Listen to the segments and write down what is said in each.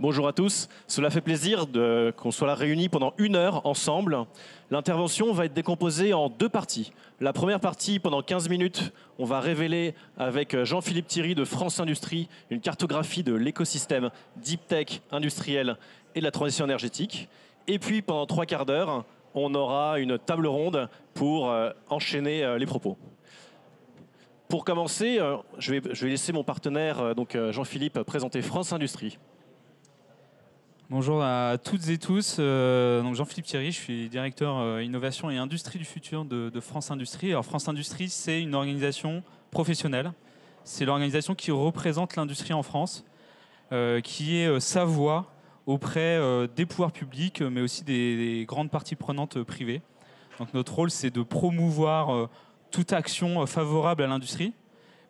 Bonjour à tous. Cela fait plaisir qu'on soit là réunis pendant 1 heure ensemble. L'intervention va être décomposée en 2 parties. La première partie, pendant 15 minutes, on va révéler avec Jean-Philippe Thierry de France Industrie une cartographie de l'écosystème Deep Tech industriel et de la transition énergétique. Et puis pendant 3 quarts d'heure, on aura une table ronde pour enchaîner les propos. Pour commencer, je vais laisser mon partenaire, Jean-Philippe, présenter France Industrie. Bonjour à toutes et tous, donc Jean-Philippe Thierry, je suis directeur innovation et industrie du futur de France Industrie. Alors France Industrie, c'est une organisation professionnelle, c'est l'organisation qui représente l'industrie en France, qui est sa voix auprès des pouvoirs publics, mais aussi des grandes parties prenantes privées. Donc notre rôle, c'est de promouvoir toute action favorable à l'industrie,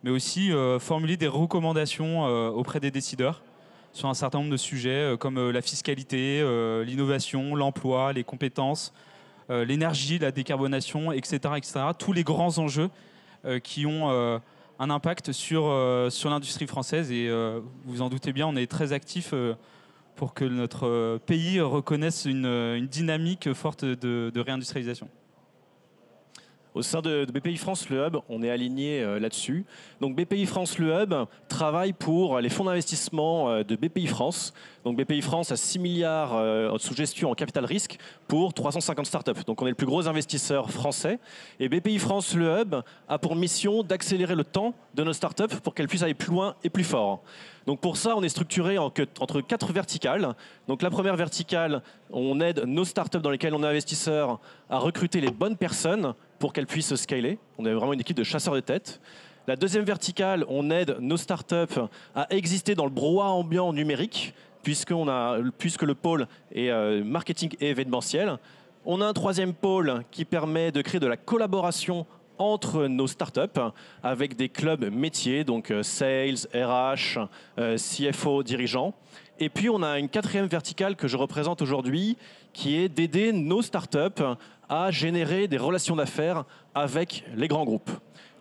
mais aussi formuler des recommandations auprès des décideurs sur un certain nombre de sujets comme la fiscalité, l'innovation, l'emploi, les compétences, l'énergie, la décarbonation, etc., etc. Tous les grands enjeux qui ont un impact sur l'industrie française. Et vous vous en doutez bien, on est très actifs pour que notre pays reconnaisse une dynamique forte de réindustrialisation. Au sein de BPI France Le Hub, on est aligné là-dessus. Donc BPI France Le Hub travaille pour les fonds d'investissement de BPI France. Donc BPI France a 6 milliards sous gestion en capital risque pour 350 startups. Donc on est le plus gros investisseur français. Et BPI France Le Hub a pour mission d'accélérer le temps de nos startups pour qu'elles puissent aller plus loin et plus fort. Donc pour ça, on est structuré entre 4 verticales. Donc la première verticale, on aide nos startups dans lesquelles on est investisseur à recruter les bonnes personnes pour qu'elles puissent scaler. On est vraiment une équipe de chasseurs de tête. La deuxième verticale, on aide nos startups à exister dans le brouhaha ambiant numérique, puisque le pôle est marketing et événementiel. On a un troisième pôle qui permet de créer de la collaboration entre nos startups avec des clubs métiers, donc sales, RH, CFO, dirigeants. Et puis on a une quatrième verticale que je représente aujourd'hui qui est d'aider nos startups à générer des relations d'affaires avec les grands groupes.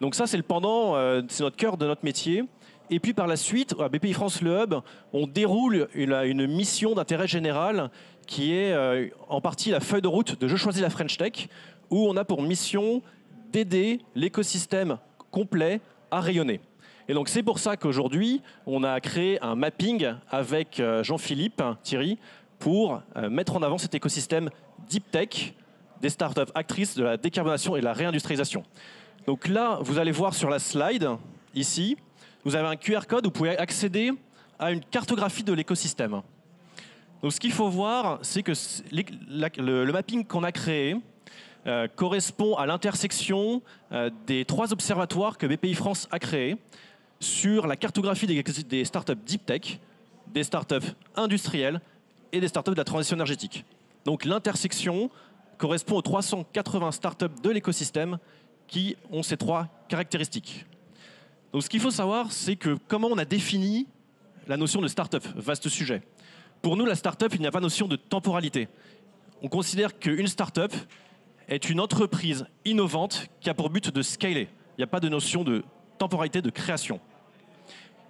Donc ça c'est le pendant, c'est notre cœur de notre métier. Et puis par la suite, à BPI France Le Hub, on déroule une mission d'intérêt général qui est en partie la feuille de route de Je choisis la French Tech, où on a pour mission d'aider l'écosystème complet à rayonner. Et donc c'est pour ça qu'aujourd'hui, on a créé un mapping avec Jean-Philippe Thierry pour mettre en avant cet écosystème Deep Tech, des startups actrices de la décarbonation et de la réindustrialisation. Donc là, vous allez voir sur la slide, ici, vous avez un QR code où vous pouvez accéder à une cartographie de l'écosystème. Donc ce qu'il faut voir, c'est que le mapping qu'on a créé correspond à l'intersection des 3 observatoires que BPI France a créés sur la cartographie des startups Deep Tech, des startups industrielles et des startups de la transition énergétique. Donc l'intersection correspond aux 380 startups de l'écosystème qui ont ces 3 caractéristiques. Donc ce qu'il faut savoir, c'est que comment on a défini la notion de startup, vaste sujet. Pour nous, la startup, il n'y a pas de notion de temporalité. On considère qu'une startup est une entreprise innovante qui a pour but de scaler. Il n'y a pas de notion de temporalité de création.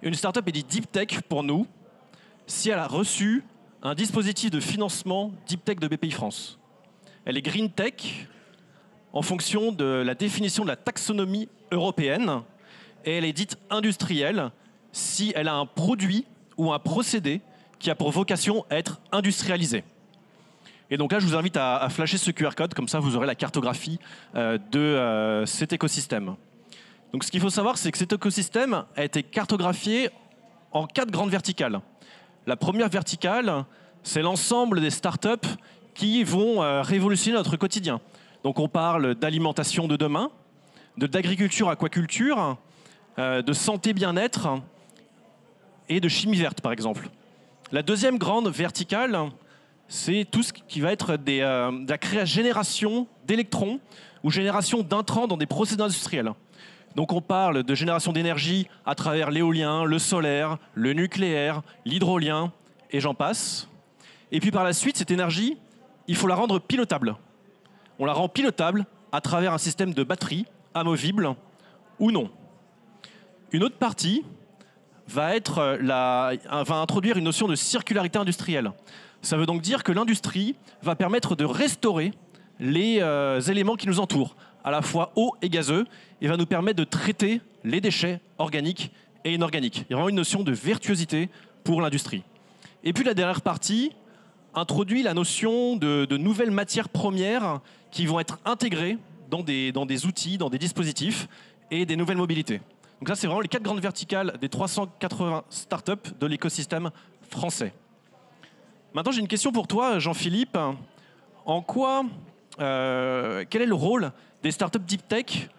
Une startup est dit deep tech pour nous si elle a reçu un dispositif de financement deep tech de BPI France. Elle est green tech en fonction de la définition de la taxonomie européenne et elle est dite industrielle si elle a un produit ou un procédé qui a pour vocation à être industrialisé. Et donc là, je vous invite à flasher ce QR code, comme ça vous aurez la cartographie de cet écosystème. Donc ce qu'il faut savoir, c'est que cet écosystème a été cartographié en 4 grandes verticales. La première verticale, c'est l'ensemble des startups qui vont révolutionner notre quotidien. Donc on parle d'alimentation de demain, d'agriculture, aquaculture, de santé bien-être et de chimie verte, par exemple. La deuxième grande verticale, c'est tout ce qui va être de la génération d'électrons ou génération d'intrants dans des procédés industriels. Donc on parle de génération d'énergie à travers l'éolien, le solaire, le nucléaire, l'hydrolien, et j'en passe. Et puis par la suite, cette énergie, il faut la rendre pilotable. On la rend pilotable à travers un système de batterie amovible ou non. Une autre partie va introduire une notion de circularité industrielle. Ça veut donc dire que l'industrie va permettre de restaurer les éléments qui nous entourent, à la fois eau et gazeux, et va nous permettre de traiter les déchets organiques et inorganiques. Il y a vraiment une notion de vertuosité pour l'industrie. Et puis la dernière partie introduit la notion de nouvelles matières premières qui vont être intégrées dans des outils, dans des dispositifs et des nouvelles mobilités. Donc ça, c'est vraiment les 4 grandes verticales des 380 startups de l'écosystème français. Maintenant, j'ai une question pour toi, Jean-Philippe. Quel est le rôle des startups deep tech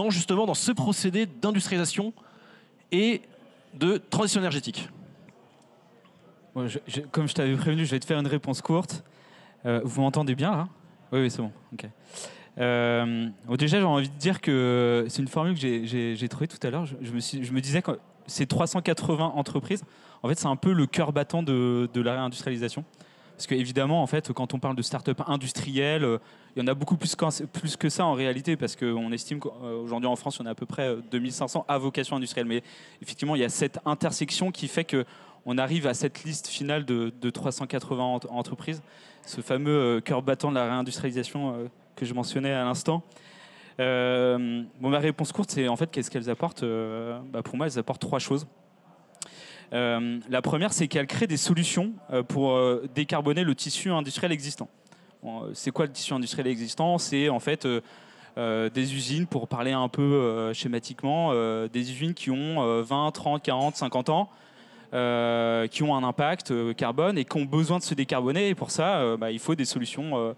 justement dans ce procédé d'industrialisation et de transition énergétique? Bon, comme je t'avais prévenu, je vais te faire une réponse courte. Vous m'entendez bien là? Oui, c'est bon. Okay. Déjà, j'ai envie de dire que c'est une formule que j'ai trouvée tout à l'heure. Je me disais que ces 380 entreprises, en fait, c'est un peu le cœur battant de la réindustrialisation. Parce qu'évidemment, en fait, quand on parle de start-up industrielle, il y en a beaucoup plus que ça en réalité, parce qu'on estime qu'aujourd'hui en France, il y en a à peu près 2500 à vocation industrielle. Mais effectivement, il y a cette intersection qui fait qu'on arrive à cette liste finale de 380 entreprises, ce fameux cœur battant de la réindustrialisation que je mentionnais à l'instant. Ma réponse courte, c'est en fait qu'est-ce qu'elles apportent. Pour moi, elles apportent 3 choses. La première, c'est qu'elles créent des solutions pour décarboner le tissu industriel existant. C'est quoi le tissu industriel existant? C'est en fait des usines, pour parler un peu schématiquement, des usines qui ont 20, 30, 40, 50 ans, qui ont un impact carbone et qui ont besoin de se décarboner. Et pour ça, il faut des solutions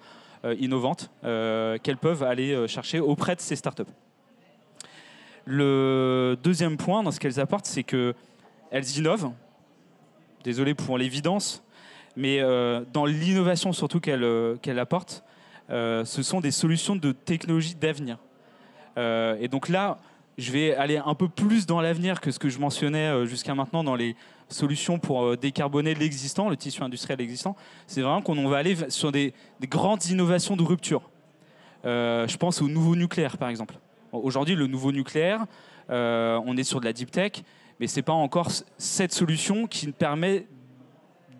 innovantes qu'elles peuvent aller chercher auprès de ces startups. Le deuxième point dans ce qu'elles apportent, c'est qu'elles innovent. Désolé pour l'évidence, mais dans l'innovation surtout qu'elles apportent, ce sont des solutions de technologie d'avenir. Et donc là, je vais aller un peu plus dans l'avenir que ce que je mentionnais jusqu'à maintenant dans les solutions pour décarboner l'existant, le tissu industriel existant. C'est vraiment qu'on va aller sur des grandes innovations de rupture. Je pense au nouveau nucléaire, par exemple. Aujourd'hui, le nouveau nucléaire, on est sur de la deep tech, mais ce n'est pas encore cette solution qui permet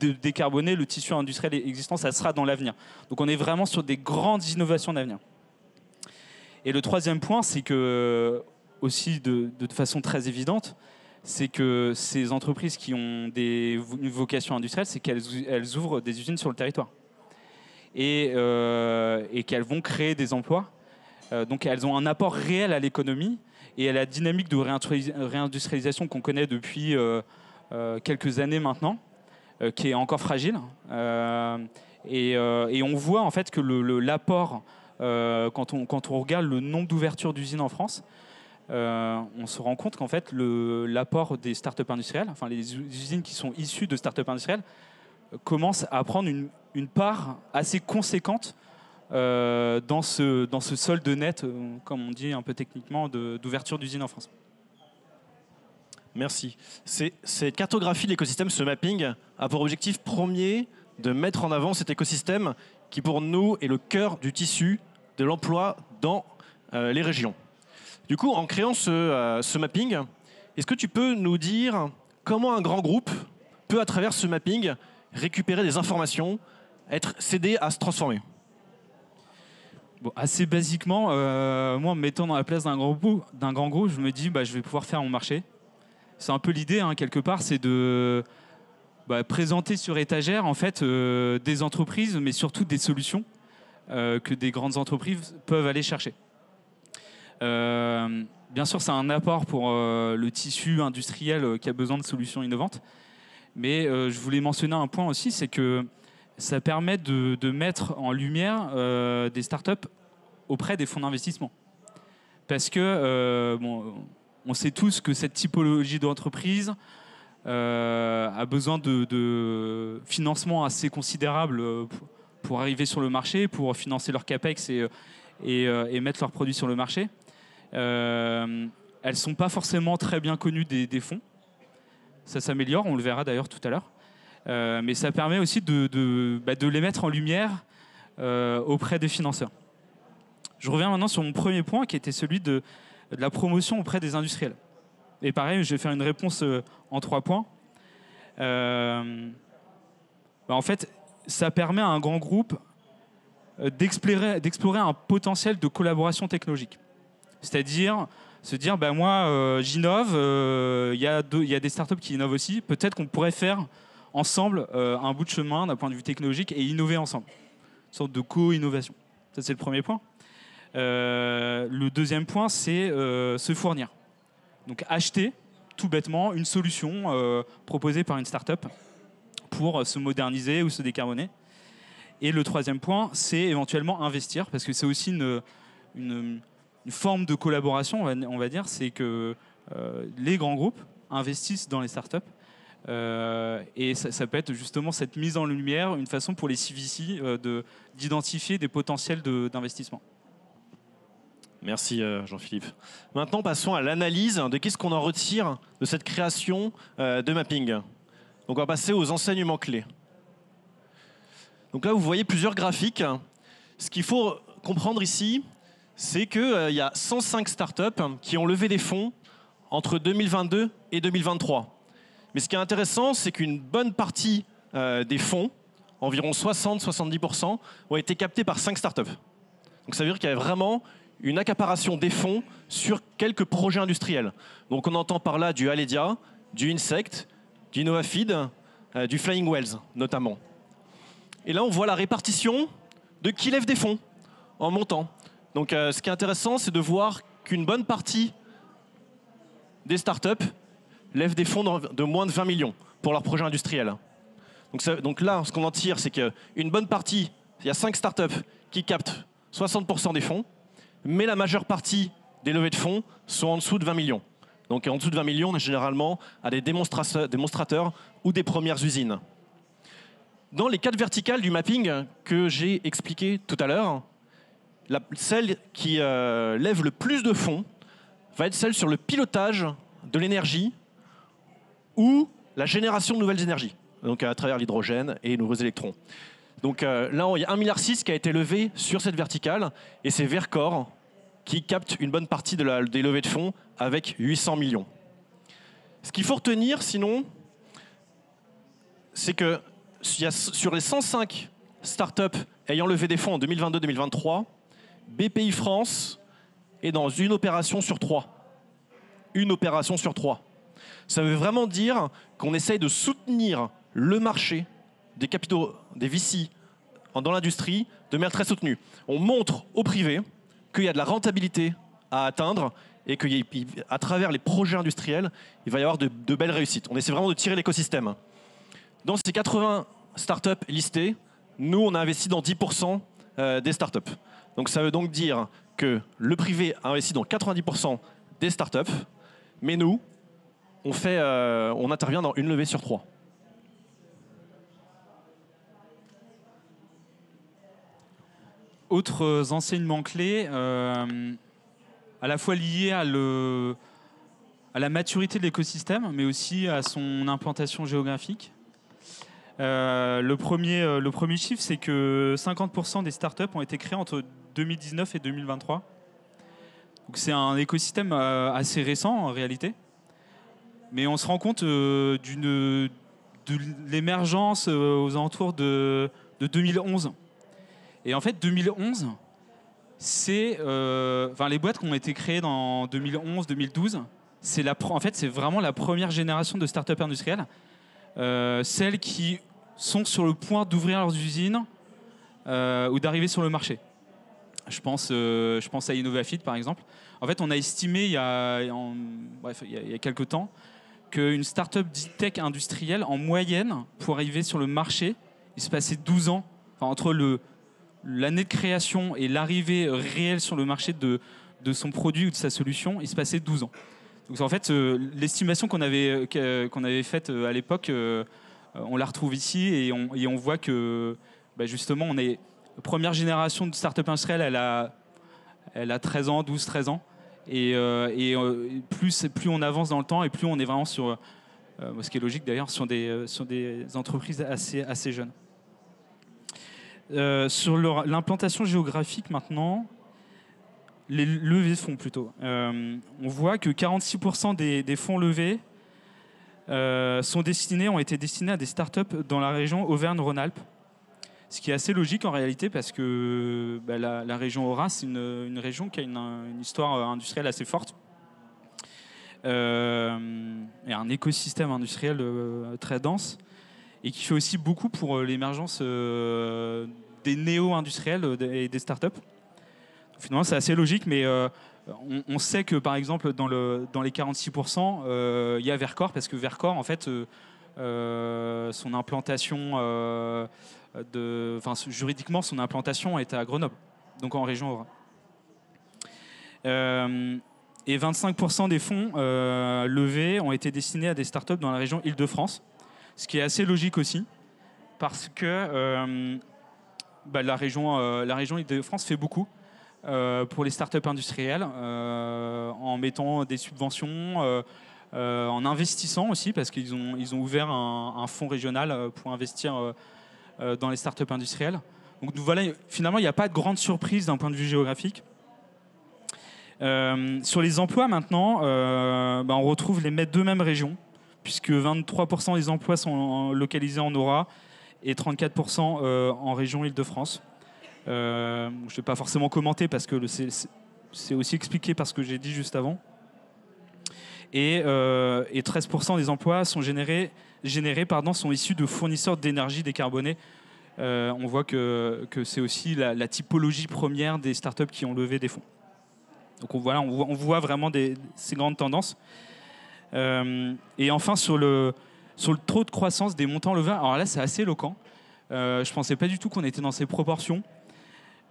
de décarboner le tissu industriel existant. Ça sera dans l'avenir. Donc on est vraiment sur des grandes innovations d'avenir. Et le troisième point, c'est que, aussi de façon très évidente, c'est que ces entreprises qui ont une vocation industrielle, c'est qu'elles ouvrent des usines sur le territoire. Et qu'elles vont créer des emplois. Donc elles ont un apport réel à l'économie et à la dynamique de réindustrialisation qu'on connaît depuis quelques années maintenant, qui est encore fragile. Et on voit en fait que l'apport, quand on regarde le nombre d'ouvertures d'usines en France, on se rend compte qu'en fait l'apport des startups industrielles, enfin les usines qui sont issues de startups industrielles, commencent à prendre une part assez conséquente dans ce solde net, comme on dit un peu techniquement, d'ouverture d'usines en France. Merci. Cette cartographie de l'écosystème, ce mapping, a pour objectif premier de mettre en avant cet écosystème qui, pour nous, est le cœur du tissu de l'emploi dans les régions. Du coup, en créant ce mapping, est-ce que tu peux nous dire comment un grand groupe peut, à travers ce mapping, récupérer des informations, être cédé à se transformer? Bon, assez basiquement, moi, en me mettant dans la place d'un grand groupe, je me dis je vais pouvoir faire mon marché. C'est un peu l'idée, hein, quelque part, c'est de présenter sur étagère en fait, des entreprises, mais surtout des solutions que des grandes entreprises peuvent aller chercher. Bien sûr, c'est un apport pour le tissu industriel qui a besoin de solutions innovantes. Mais je voulais mentionner un point aussi, c'est que ça permet de mettre en lumière des startups auprès des fonds d'investissement. Parce que, on sait tous que cette typologie d'entreprise a besoin de financement assez considérable pour arriver sur le marché, pour financer leur CAPEX et mettre leurs produits sur le marché. Elles ne sont pas forcément très bien connues des fonds. Ça s'améliore, on le verra d'ailleurs tout à l'heure. Mais ça permet aussi de les mettre en lumière auprès des financeurs. Je reviens maintenant sur mon premier point qui était celui de la promotion auprès des industriels. Et pareil, je vais faire une réponse en 3 points. En fait, ça permet à un grand groupe d'explorer un potentiel de collaboration technologique. C'est-à-dire se dire, moi, j'innove, il y a des startups qui innovent aussi, peut-être qu'on pourrait faire ensemble un bout de chemin d'un point de vue technologique et innover ensemble. Une sorte de co-innovation. Ça, c'est le premier point. Le deuxième point, c'est se fournir. Donc acheter, tout bêtement, une solution proposée par une startup pour se moderniser ou se décarboner. Et le troisième point, c'est éventuellement investir, parce que c'est aussi une forme de collaboration, on va dire, c'est que les grands groupes investissent dans les startups. Et ça peut être justement cette mise en lumière, une façon pour les CVC d'identifier des potentiels d'investissement. Merci Jean-Philippe. Maintenant, passons à l'analyse de qu'est-ce qu'on en retire de cette création de mapping. Donc on va passer aux enseignements clés. Donc là, vous voyez plusieurs graphiques. Ce qu'il faut comprendre ici, c'est qu'il y a 105 startups qui ont levé des fonds entre 2022 et 2023. Mais ce qui est intéressant, c'est qu'une bonne partie des fonds, environ 60-70%, ont été captés par 5 startups. Donc ça veut dire qu'il y a vraiment une accaparation des fonds sur quelques projets industriels. Donc on entend par là du Aledia, du Insect, du Novafeed, du Flying Wells notamment. Et là on voit la répartition de qui lève des fonds en montant. Donc ce qui est intéressant, c'est de voir qu'une bonne partie des startups lèvent des fonds de moins de 20 millions pour leurs projets industriels. Donc là, ce qu'on en tire, c'est qu'une bonne partie, il y a 5 startups qui captent 60% des fonds, mais la majeure partie des levées de fonds sont en dessous de 20 millions. Donc en dessous de 20 millions, on est généralement à des démonstrateurs ou des premières usines. Dans les 4 verticales du mapping que j'ai expliqué tout à l'heure, celle qui lève le plus de fonds va être celle sur le pilotage de l'énergie ou la génération de nouvelles énergies, donc à travers l'hydrogène et les nouveaux électrons. Donc là, il y a 1,6 milliard qui a été levé sur cette verticale, et c'est Verkor qui capte une bonne partie des levées de fonds avec 800 millions. Ce qu'il faut retenir, sinon, c'est que sur les 105 startups ayant levé des fonds en 2022-2023, BPI France est dans une opération sur 3. Une opération sur 3. Ça veut vraiment dire qu'on essaye de soutenir le marché des capitaux, des VC dans l'industrie de manière très soutenue. On montre au privé qu'il y a de la rentabilité à atteindre et qu'à travers les projets industriels, il va y avoir de belles réussites. On essaie vraiment de tirer l'écosystème. Dans ces 80 startups listées, nous, on a investi dans 10% des startups. Donc ça veut donc dire que le privé a investi dans 90% des startups, mais nous, on intervient dans une levée sur 3. Autres enseignements clés, à la fois liés à la maturité de l'écosystème, mais aussi à son implantation géographique. Le premier chiffre, c'est que 50% des startups ont été créées entre 2019 et 2023. Donc c'est un écosystème assez récent en réalité. Mais on se rend compte de l'émergence aux alentours de 2011. Et en fait, 2011, c'est les boîtes qui ont été créées dans 2011-2012. C'est vraiment la première génération de startups industrielles, celles qui sont sur le point d'ouvrir leurs usines ou d'arriver sur le marché. Je pense à Innovafeed par exemple. En fait, on a estimé il y a quelques temps qu'une startup deep tech industrielle, en moyenne, pour arriver sur le marché, il se passait 12 ans, entre l'année de création et l'arrivée réelle sur le marché de son produit ou de sa solution, il se passait 12 ans. Donc en fait, l'estimation qu'on avait faite à l'époque, on la retrouve ici et on voit que justement, on est première génération de start-up industrielle, elle a 13 ans, 12-13 ans. Et plus on avance dans le temps et plus on est vraiment sur, ce qui est logique d'ailleurs, sur des entreprises assez jeunes. Sur l'implantation géographique maintenant, les levées de fonds plutôt. On voit que 46% des fonds levés ont été destinés à des startups dans la région Auvergne-Rhône-Alpes. Ce qui est assez logique en réalité parce que la région Aura, c'est une région qui a une histoire industrielle assez forte. Et un écosystème industriel très dense et qui fait aussi beaucoup pour l'émergence des néo-industriels et des startups. Finalement, c'est assez logique, mais on sait que, par exemple, dans les 46%, il y a Vercors, parce que Vercors, en fait, son implantation, juridiquement, son implantation est à Grenoble, donc en région Aura. Et 25% des fonds levés ont été destinés à des startups dans la région Île-de-France, ce qui est assez logique aussi, parce que la région Île-de-France fait beaucoup pour les startups industrielles, en mettant des subventions, en investissant aussi, parce qu'ils ont ouvert un fonds régional pour investir dans les startups industrielles. Donc voilà, finalement, il n'y a pas de grande surprise d'un point de vue géographique. Sur les emplois maintenant, on retrouve les deux mêmes régions, puisque 23% des emplois sont localisés en Aura et 34% en région Île-de-France. Je ne vais pas forcément commenter parce que c'est aussi expliqué par ce que j'ai dit juste avant. Et 13% des emplois sont sont issus de fournisseurs d'énergie décarbonée. On voit que c'est aussi la typologie première des startups qui ont levé des fonds. Donc on voit vraiment ces grandes tendances. Et enfin, sur le taux de croissance des montants levés, alors là, c'est assez éloquent. Je ne pensais pas du tout qu'on était dans ces proportions.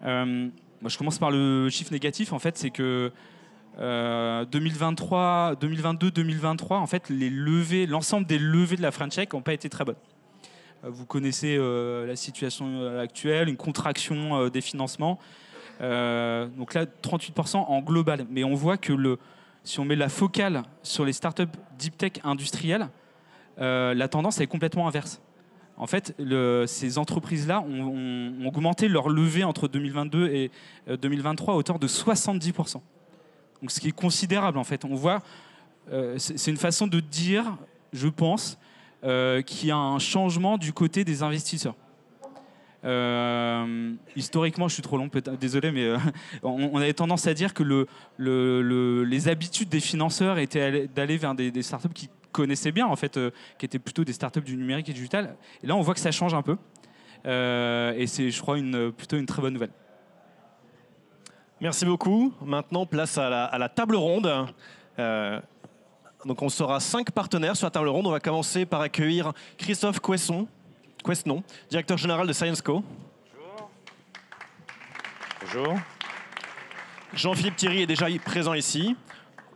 Je commence par le chiffre négatif. En fait, c'est que 2022-2023, en fait, l'ensemble des levées de la French Tech n'ont pas été très bonnes. Vous connaissez la situation actuelle, une contraction des financements. Donc là, 38% en global. Mais on voit que si on met la focale sur les startups deep tech industrielles, la tendance est complètement inverse. En fait, ces entreprises-là ont augmenté leur levée entre 2022 et 2023 à hauteur de 70%. Donc, ce qui est considérable, en fait. On voit, c'est une façon de dire, je pense, qu'il y a un changement du côté des investisseurs. Historiquement, je suis trop long, désolé, mais on avait tendance à dire que les habitudes des financeurs étaient d'aller vers des startups qui connaissaient bien, en fait, qui étaient plutôt des startups du numérique et du digital. Et là, on voit que ça change un peu. Et c'est, je crois, plutôt une très bonne nouvelle. Merci beaucoup. Maintenant, place à la table ronde. Donc, on sera 5 partenaires sur la table ronde. On va commencer par accueillir Christophe Quesnon, directeur général de ScienceCo. Bonjour. Bonjour. Jean-Philippe Thierry est déjà présent ici.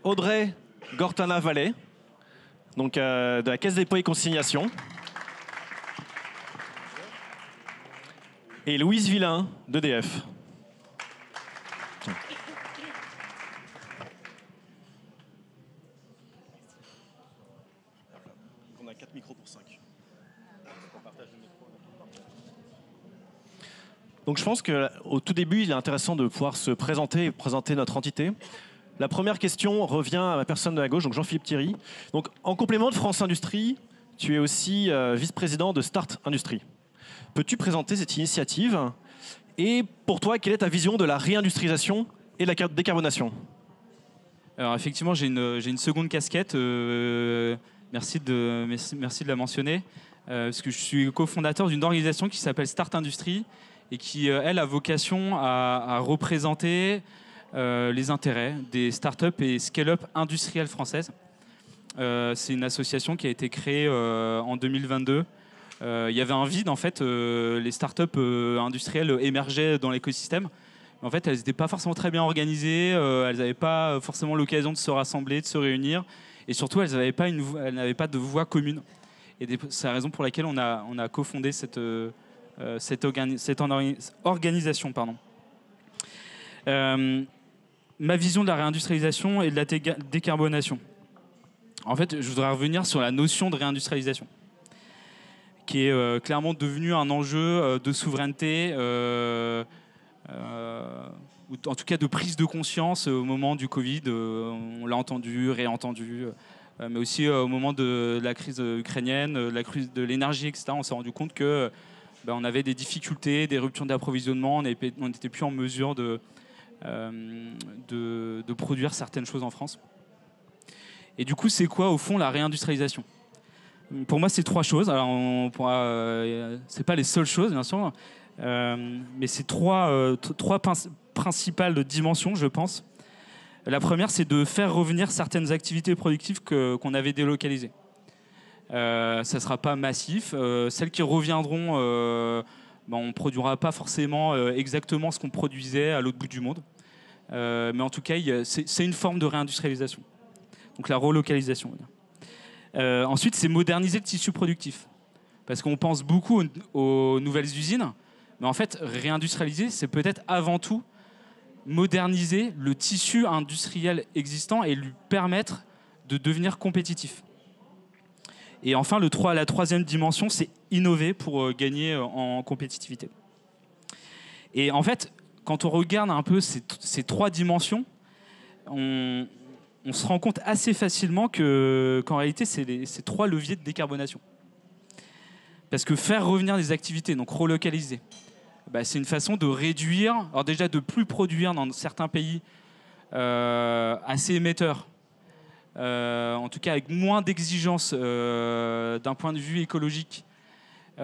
Audrey Gortana-Vallée, donc de la Caisse des dépôts et consignations. Et Louise Villain, d'EDF. On a 4 micros pour 5. Donc je pense qu'au tout début, il est intéressant de pouvoir se présenter et présenter notre entité. La première question revient à ma personne de la gauche, donc Jean-Philippe Thierry. Donc en complément de France Industrie, tu es aussi vice-président de Start Industrie. Peux-tu présenter cette initiative? Et pour toi, quelle est ta vision de la réindustrialisation et de la décarbonation? Alors effectivement, j'ai une seconde casquette. Merci de la mentionner. Parce que je suis cofondateur d'une organisation qui s'appelle Start Industrie et qui, elle, a vocation à représenter les intérêts des startups et scale-up industrielles françaises. C'est une association qui a été créée en 2022. Il y avait un vide, en fait. Les startups industrielles émergeaient dans l'écosystème. En fait, elles n'étaient pas forcément très bien organisées. Elles n'avaient pas forcément l'occasion de se rassembler, de se réunir. Et surtout, elles n'avaient pas de voix commune. Et c'est la raison pour laquelle on a cofondé cette organisation. Ma vision de la réindustrialisation et de la décarbonation. En fait, je voudrais revenir sur la notion de réindustrialisation, qui est clairement devenue un enjeu de souveraineté ou en tout cas de prise de conscience au moment du Covid. On l'a entendu, réentendu, mais aussi au moment de la crise ukrainienne, la crise de l'énergie, etc. On s'est rendu compte que on avait des difficultés, des ruptures d'approvisionnement, on n'était plus en mesure de produire certaines choses en France. Et du coup, c'est quoi au fond la réindustrialisation ? Pour moi, c'est 3 choses. Alors, c'est pas les seules choses, bien sûr, mais c'est trois principales dimensions, je pense. La première, c'est de faire revenir certaines activités productives qu'on avait délocalisées. Ça ne sera pas massif. Celles qui reviendront, on ne produira pas forcément exactement ce qu'on produisait à l'autre bout du monde. Mais en tout cas, c'est une forme de réindustrialisation. Donc la relocalisation. Ensuite, c'est moderniser le tissu productif. Parce qu'on pense beaucoup aux nouvelles usines, mais en fait, réindustrialiser, c'est peut-être avant tout moderniser le tissu industriel existant et lui permettre de devenir compétitif. Et enfin, la troisième dimension, c'est innover pour gagner en compétitivité. Et en fait, quand on regarde un peu ces 3 dimensions, on se rend compte assez facilement qu'en réalité, c'est ces 3 leviers de décarbonation. Parce que faire revenir des activités, donc relocaliser, c'est une façon de réduire, alors déjà de plus produire dans certains pays assez émetteurs, en tout cas avec moins d'exigences d'un point de vue écologique. Du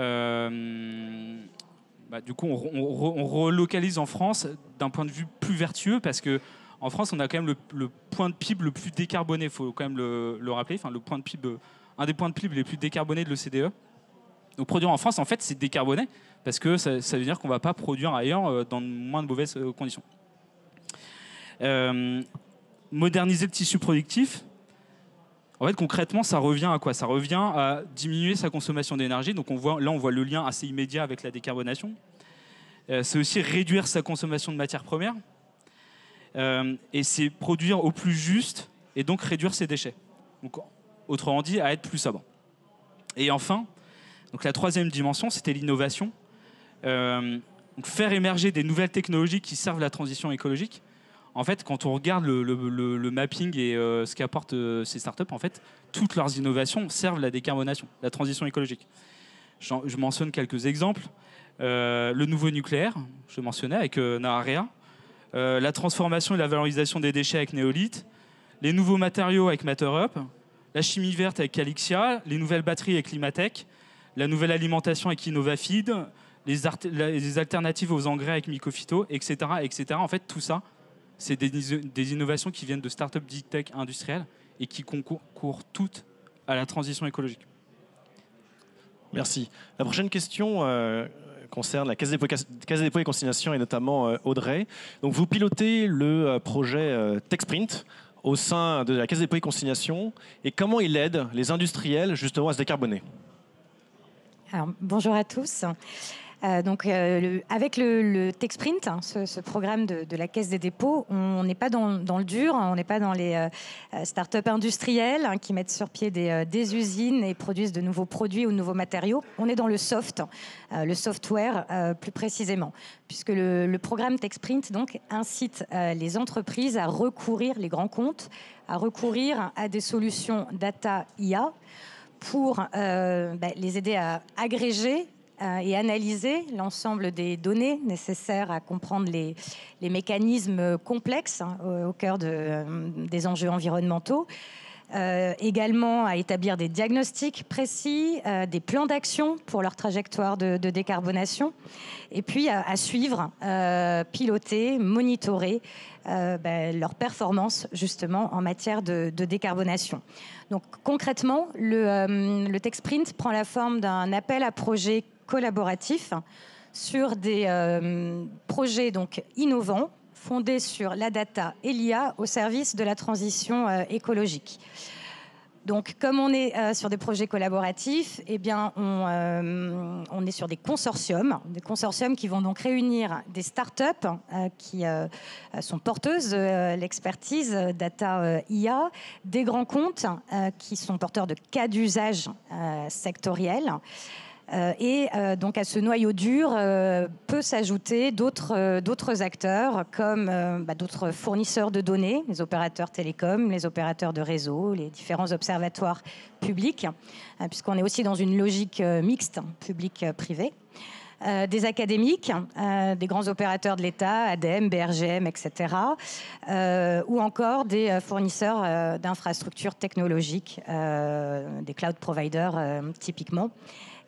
coup, on relocalise en France d'un point de vue plus vertueux parce que en France, on a quand même le point de PIB le plus décarboné. Il faut quand même le rappeler. Enfin, un des points de PIB les plus décarbonés de l'OCDE. Donc, produire en France, en fait, c'est décarboné parce que ça veut dire qu'on ne va pas produire ailleurs dans moins de mauvaises conditions. Moderniser le tissu productif, en fait, concrètement, ça revient à quoi ? Ça revient à diminuer sa consommation d'énergie. Donc, on voit le lien assez immédiat avec la décarbonation. C'est aussi réduire sa consommation de matières premières. Et c'est produire au plus juste et donc réduire ses déchets. Donc, autrement dit, à être plus sobre. Et enfin, donc la troisième dimension, c'était l'innovation. Donc faire émerger des nouvelles technologies qui servent la transition écologique. En fait, quand on regarde le mapping et ce qu'apportent ces startups, en fait, toutes leurs innovations servent la décarbonation, la transition écologique. Je mentionne quelques exemples. Le nouveau nucléaire, je mentionnais avec Naharea. La transformation et la valorisation des déchets avec Néolith, les nouveaux matériaux avec MatterUp, la chimie verte avec Calixia, les nouvelles batteries avec Limatech, la nouvelle alimentation avec Innovafeed, les alternatives aux engrais avec Mycophyto, etc., etc. En fait, tout ça, c'est des innovations qui viennent de startups deep tech industrielles et qui concourent toutes à la transition écologique. Merci. La prochaine question concerne la Caisse des dépôts et consignations et notamment Audrey. Donc, vous pilotez le projet TechSprint au sein de la Caisse des dépôts et consignations et comment il aide les industriels justement à se décarboner. Alors, bonjour à tous. Avec le TechSprint, ce programme de la Caisse des dépôts, on n'est pas dans le dur, on n'est pas dans les startups industrielles qui mettent sur pied des usines et produisent de nouveaux produits ou de nouveaux matériaux. On est dans le software plus précisément, puisque le programme TechSprint donc, incite les entreprises à recourir, les grands comptes, à recourir à des solutions data IA pour les aider à agréger et analyser l'ensemble des données nécessaires à comprendre les mécanismes complexes au cœur des enjeux environnementaux. Également à établir des diagnostics précis, des plans d'action pour leur trajectoire de décarbonation, et puis à suivre, piloter, monitorer leur performance justement en matière de décarbonation. Donc concrètement, le TechSprint prend la forme d'un appel à projets collaboratif sur des projets donc innovants fondés sur la data et l'IA au service de la transition écologique. Donc, comme on est sur des projets collaboratifs, eh bien, on est sur des consortiums qui vont donc réunir des startups qui sont porteuses de l'expertise data IA, des grands comptes qui sont porteurs de cas d'usage sectoriels, Donc à ce noyau dur peut s'ajouter d'autres acteurs comme d'autres fournisseurs de données, les opérateurs télécoms, les opérateurs de réseau, les différents observatoires publics, puisqu'on est aussi dans une logique mixte, public-privé. Des académiques, des grands opérateurs de l'État, ADEME, BRGM, etc., ou encore des fournisseurs d'infrastructures technologiques, des cloud providers typiquement,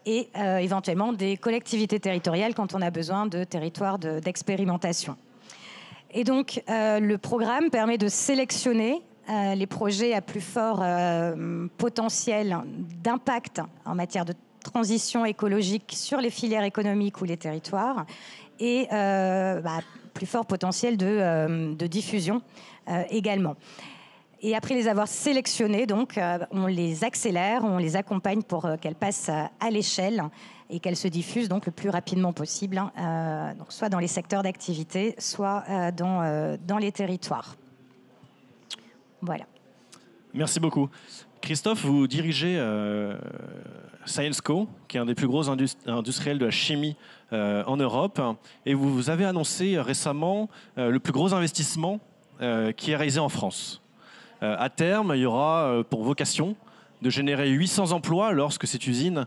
et éventuellement des collectivités territoriales quand on a besoin de territoires d'expérimentation. Et donc, le programme permet de sélectionner les projets à plus fort potentiel d'impact en matière de transition écologique sur les filières économiques ou les territoires et plus fort potentiel de diffusion également. Et après les avoir sélectionnés, donc, on les accélère, on les accompagne pour qu'elles passent à l'échelle et qu'elles se diffusent donc le plus rapidement possible, donc soit dans les secteurs d'activité, soit dans les territoires. Voilà. Merci beaucoup. Christophe, vous dirigez ScienceCo, qui est un des plus gros industriels de la chimie en Europe, et vous avez annoncé récemment le plus gros investissement qui est réalisé en France. À terme, il y aura pour vocation de générer 800 emplois lorsque cette usine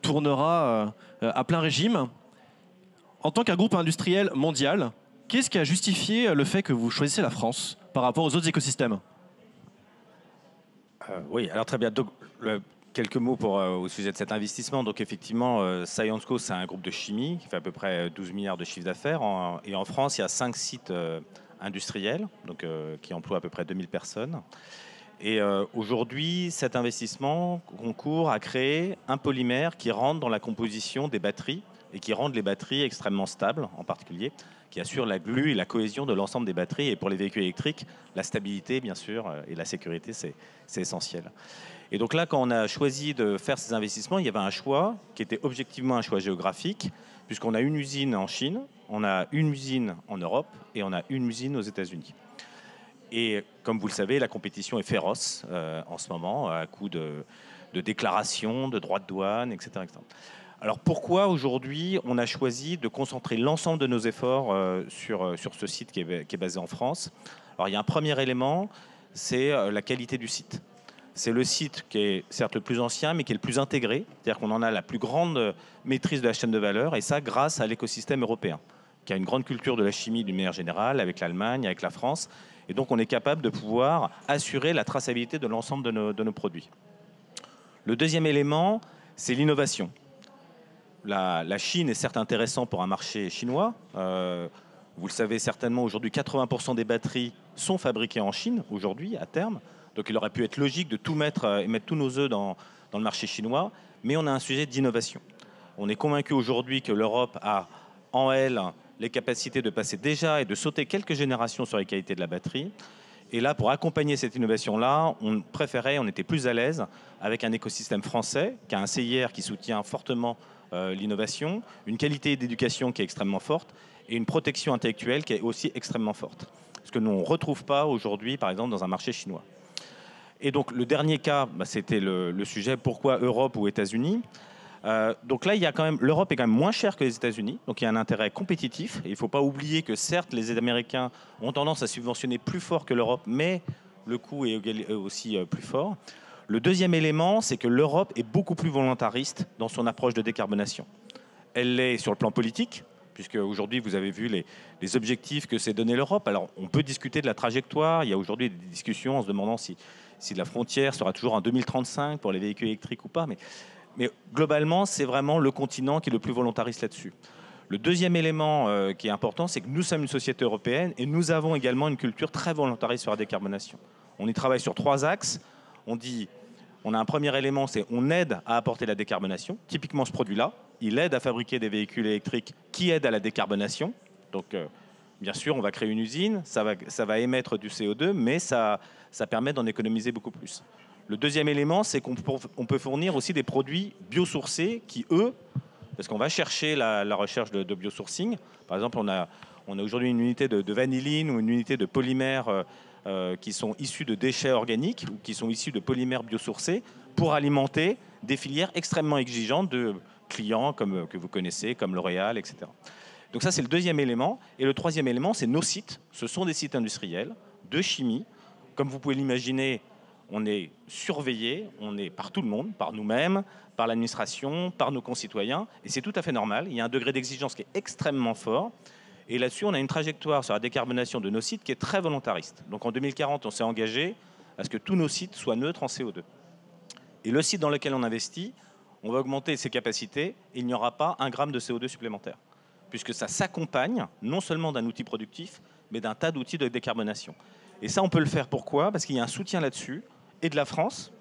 tournera à plein régime. En tant qu'un groupe industriel mondial, qu'est-ce qui a justifié le fait que vous choisissez la France par rapport aux autres écosystèmes ? Oui, alors très bien. Donc, quelques mots au sujet de cet investissement. Donc effectivement, ScienceCo, c'est un groupe de chimie qui fait à peu près 12 milliards de chiffre d'affaires. Et en France, il y a 5 sites industriels donc, qui emploient à peu près 2000 personnes. Et aujourd'hui, cet investissement concourt à créer un polymère qui rentre dans la composition des batteries et qui rend les batteries extrêmement stables, en particulier, qui assure la glu et la cohésion de l'ensemble des batteries. Et pour les véhicules électriques, la stabilité, bien sûr, et la sécurité, c'est essentiel. Et donc là, quand on a choisi de faire ces investissements, il y avait un choix qui était objectivement un choix géographique, puisqu'on a une usine en Chine, on a une usine en Europe et on a une usine aux États-Unis. Et comme vous le savez, la compétition est féroce en ce moment, à coup de déclarations, de droits de douane, etc., etc. Alors pourquoi aujourd'hui on a choisi de concentrer l'ensemble de nos efforts sur ce site qui est basé en France? Alors il y a un premier élément, c'est la qualité du site. C'est le site qui est certes le plus ancien, mais qui est le plus intégré. C'est-à-dire qu'on en a la plus grande maîtrise de la chaîne de valeur, et ça grâce à l'écosystème européen, qui a une grande culture de la chimie d'une manière générale, avec l'Allemagne, avec la France. Et donc on est capable de pouvoir assurer la traçabilité de l'ensemble de nos produits. Le deuxième élément, c'est l'innovation. La Chine est certes intéressante pour un marché chinois. Vous le savez certainement, aujourd'hui, 80% des batteries sont fabriquées en Chine, aujourd'hui, à terme. Donc il aurait pu être logique de tout mettre et mettre tous nos œufs dans le marché chinois. Mais on a un sujet d'innovation. On est convaincu aujourd'hui que l'Europe a en elle les capacités de passer déjà et de sauter quelques générations sur les qualités de la batterie. Et là, pour accompagner cette innovation-là, on préférait, on était plus à l'aise avec un écosystème français, qui a un CIR qui soutient fortement l'innovation, une qualité d'éducation qui est extrêmement forte et une protection intellectuelle qui est aussi extrêmement forte. Ce que nous, on ne retrouve pas aujourd'hui, par exemple, dans un marché chinois. Et donc, le dernier cas, c'était le sujet pourquoi Europe ou États-Unis. Donc là, il y a quand même, l'Europe est quand même moins chère que les États-Unis, donc il y a un intérêt compétitif. Et il ne faut pas oublier que certes, les Américains ont tendance à subventionner plus fort que l'Europe, mais le coût est aussi plus fort. Le deuxième élément, c'est que l'Europe est beaucoup plus volontariste dans son approche de décarbonation. Elle l'est sur le plan politique, puisque aujourd'hui, vous avez vu les objectifs que s'est donné l'Europe. Alors, on peut discuter de la trajectoire. Il y a aujourd'hui des discussions en se demandant si la frontière sera toujours en 2035 pour les véhicules électriques ou pas. Mais globalement, c'est vraiment le continent qui est le plus volontariste là-dessus. Le deuxième élément qui est important, c'est que nous sommes une société européenne et nous avons également une culture très volontariste sur la décarbonation. On y travaille sur 3 axes. On a un premier élément, c'est on aide à apporter la décarbonation. Typiquement, ce produit-là, il aide à fabriquer des véhicules électriques qui aident à la décarbonation. Donc, bien sûr, on va créer une usine, ça va émettre du CO2, mais ça permet d'en économiser beaucoup plus. Le deuxième élément, c'est qu'on peut fournir aussi des produits biosourcés qui, eux, parce qu'on va chercher la recherche de biosourcing. Par exemple, on a aujourd'hui une unité de vanilline ou une unité de polymères qui sont issus de déchets organiques ou qui sont issus de polymères biosourcés pour alimenter des filières extrêmement exigeantes de clients que vous connaissez, comme L'Oréal, etc. Donc ça, c'est le deuxième élément. Et le troisième élément, c'est nos sites. Ce sont des sites industriels de chimie. Comme vous pouvez l'imaginer, on est surveillé, on est par tout le monde, par nous-mêmes, par l'administration, par nos concitoyens. Et c'est tout à fait normal. Il y a un degré d'exigence qui est extrêmement fort. Et là-dessus, on a une trajectoire sur la décarbonation de nos sites qui est très volontariste. Donc en 2040, on s'est engagé à ce que tous nos sites soient neutres en CO2. Et le site dans lequel on investit, on va augmenter ses capacités et il n'y aura pas 1 gramme de CO2 supplémentaire. Puisque ça s'accompagne non seulement d'un outil productif, mais d'un tas d'outils de décarbonation. Et ça, on peut le faire. Pourquoi ? Parce qu'il y a un soutien là-dessus, et de la France,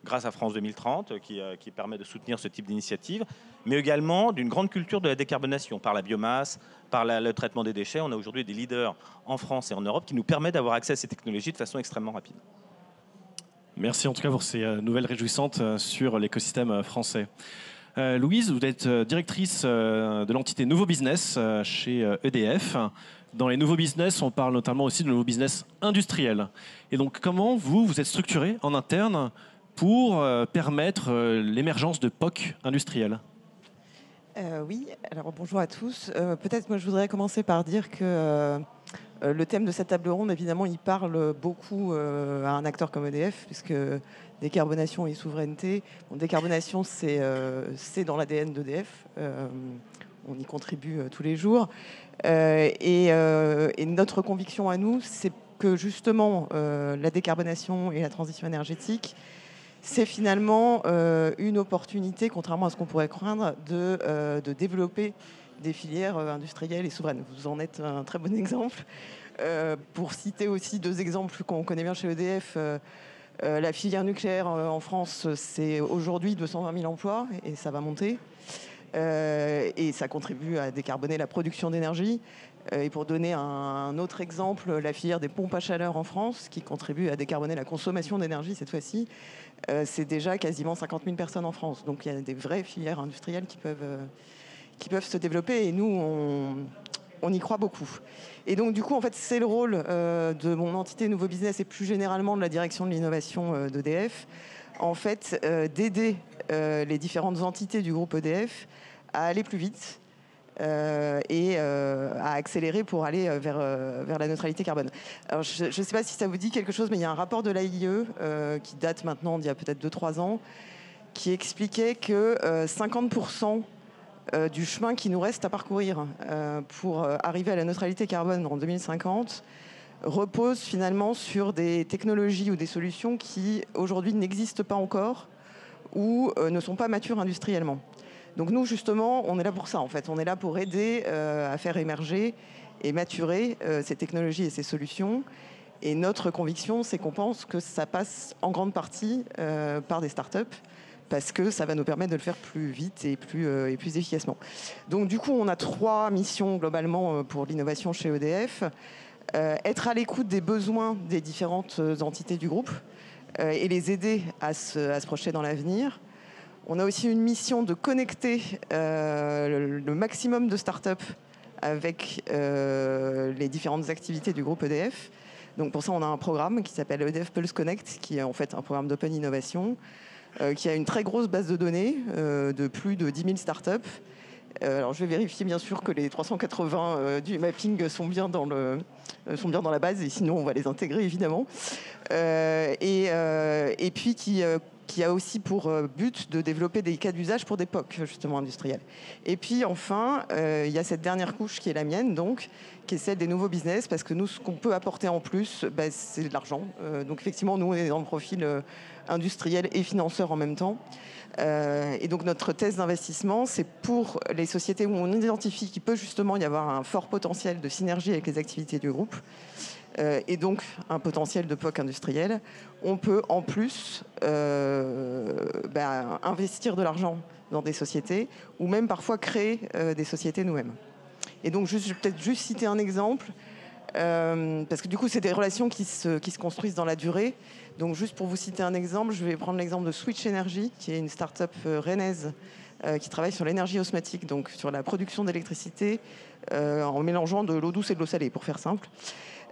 grâce à France 2030, qui permet de soutenir ce type d'initiative, mais également d'une grande culture de la décarbonation, par la biomasse, par le traitement des déchets. On a aujourd'hui des leaders en France et en Europe qui nous permettent d'avoir accès à ces technologies de façon extrêmement rapide. Merci en tout cas pour ces nouvelles réjouissantes sur l'écosystème français. Louise, vous êtes directrice de l'entité Nouveau Business chez EDF. Dans les nouveaux business, on parle notamment aussi de nouveaux business industriels. Et donc, comment vous êtes structuré en interne pour permettre l'émergence de POC industriels ? Oui, alors bonjour à tous. Peut-être moi je voudrais commencer par dire que le thème de cette table ronde, évidemment, il parle beaucoup à un acteur comme EDF, puisque décarbonation et souveraineté. Bon, décarbonation, c'est dans l'ADN d'EDF. On y contribue tous les jours. Et notre conviction à nous, c'est que justement, la décarbonation et la transition énergétique, c'est finalement une opportunité, contrairement à ce qu'on pourrait craindre, de développer des filières industrielles et souveraines. Vous en êtes un très bon exemple. Pour citer aussi 2 exemples qu'on connaît bien chez EDF, la filière nucléaire en France, c'est aujourd'hui 220 000 emplois et ça va monter. Et ça contribue à décarboner la production d'énergie. Et pour donner un autre exemple, la filière des pompes à chaleur en France, qui contribue à décarboner la consommation d'énergie cette fois-ci, c'est déjà quasiment 50 000 personnes en France. Donc il y a des vraies filières industrielles qui peuvent se développer et nous, on y croit beaucoup. Et donc du coup, en fait, c'est le rôle de mon entité Nouveau Business et plus généralement de la direction de l'innovation d'EDF, en fait, d'aider les différentes entités du groupe EDF à aller plus vite et à accélérer pour aller vers la neutralité carbone. Alors, je ne sais pas si ça vous dit quelque chose, mais il y a un rapport de l'AIE qui date maintenant d'il y a peut-être 2-3 ans, qui expliquait que 50% du chemin qui nous reste à parcourir pour arriver à la neutralité carbone en 2050 repose finalement sur des technologies ou des solutions qui aujourd'hui n'existent pas encore ou ne sont pas matures industriellement. Donc nous, justement, on est là pour ça, en fait. On est là pour aider à faire émerger et maturer ces technologies et ces solutions. Et notre conviction, c'est qu'on pense que ça passe en grande partie par des startups, parce que ça va nous permettre de le faire plus vite et plus efficacement. Donc du coup, on a 3 missions globalement pour l'innovation chez EDF. Être à l'écoute des besoins des différentes entités du groupe et les aider à se projeter dans l'avenir. On a aussi une mission de connecter le maximum de startups avec les différentes activités du groupe EDF. Donc pour ça, on a un programme qui s'appelle EDF Pulse Connect, qui est en fait un programme d'open innovation, qui a une très grosse base de données de plus de 10 000 startups. Alors je vais vérifier bien sûr que les 380 du mapping sont bien dans la base, et sinon on va les intégrer évidemment. Et puis qui a aussi pour but de développer des cas d'usage pour des POC justement industriels. Et puis enfin, il y a cette dernière couche qui est la mienne, donc, qui est celle des nouveaux business, parce que nous, ce qu'on peut apporter en plus, c'est de l'argent. Donc effectivement, nous, on est dans le profil industriel et financeur en même temps. Et donc notre thèse d'investissement, c'est pour les sociétés où on identifie qu'il peut justement y avoir un fort potentiel de synergie avec les activités du groupe, et donc un potentiel de POC industriel. On peut en plus investir de l'argent dans des sociétés, ou même parfois créer des sociétés nous-mêmes. Et donc je vais peut-être juste citer un exemple, parce que du coup c'est des relations qui se construisent dans la durée. Donc juste pour vous citer un exemple, je vais prendre l'exemple de Switch Energy, qui est une start-up rennaise qui travaille sur l'énergie osmotique, donc sur la production d'électricité en mélangeant de l'eau douce et de l'eau salée, pour faire simple.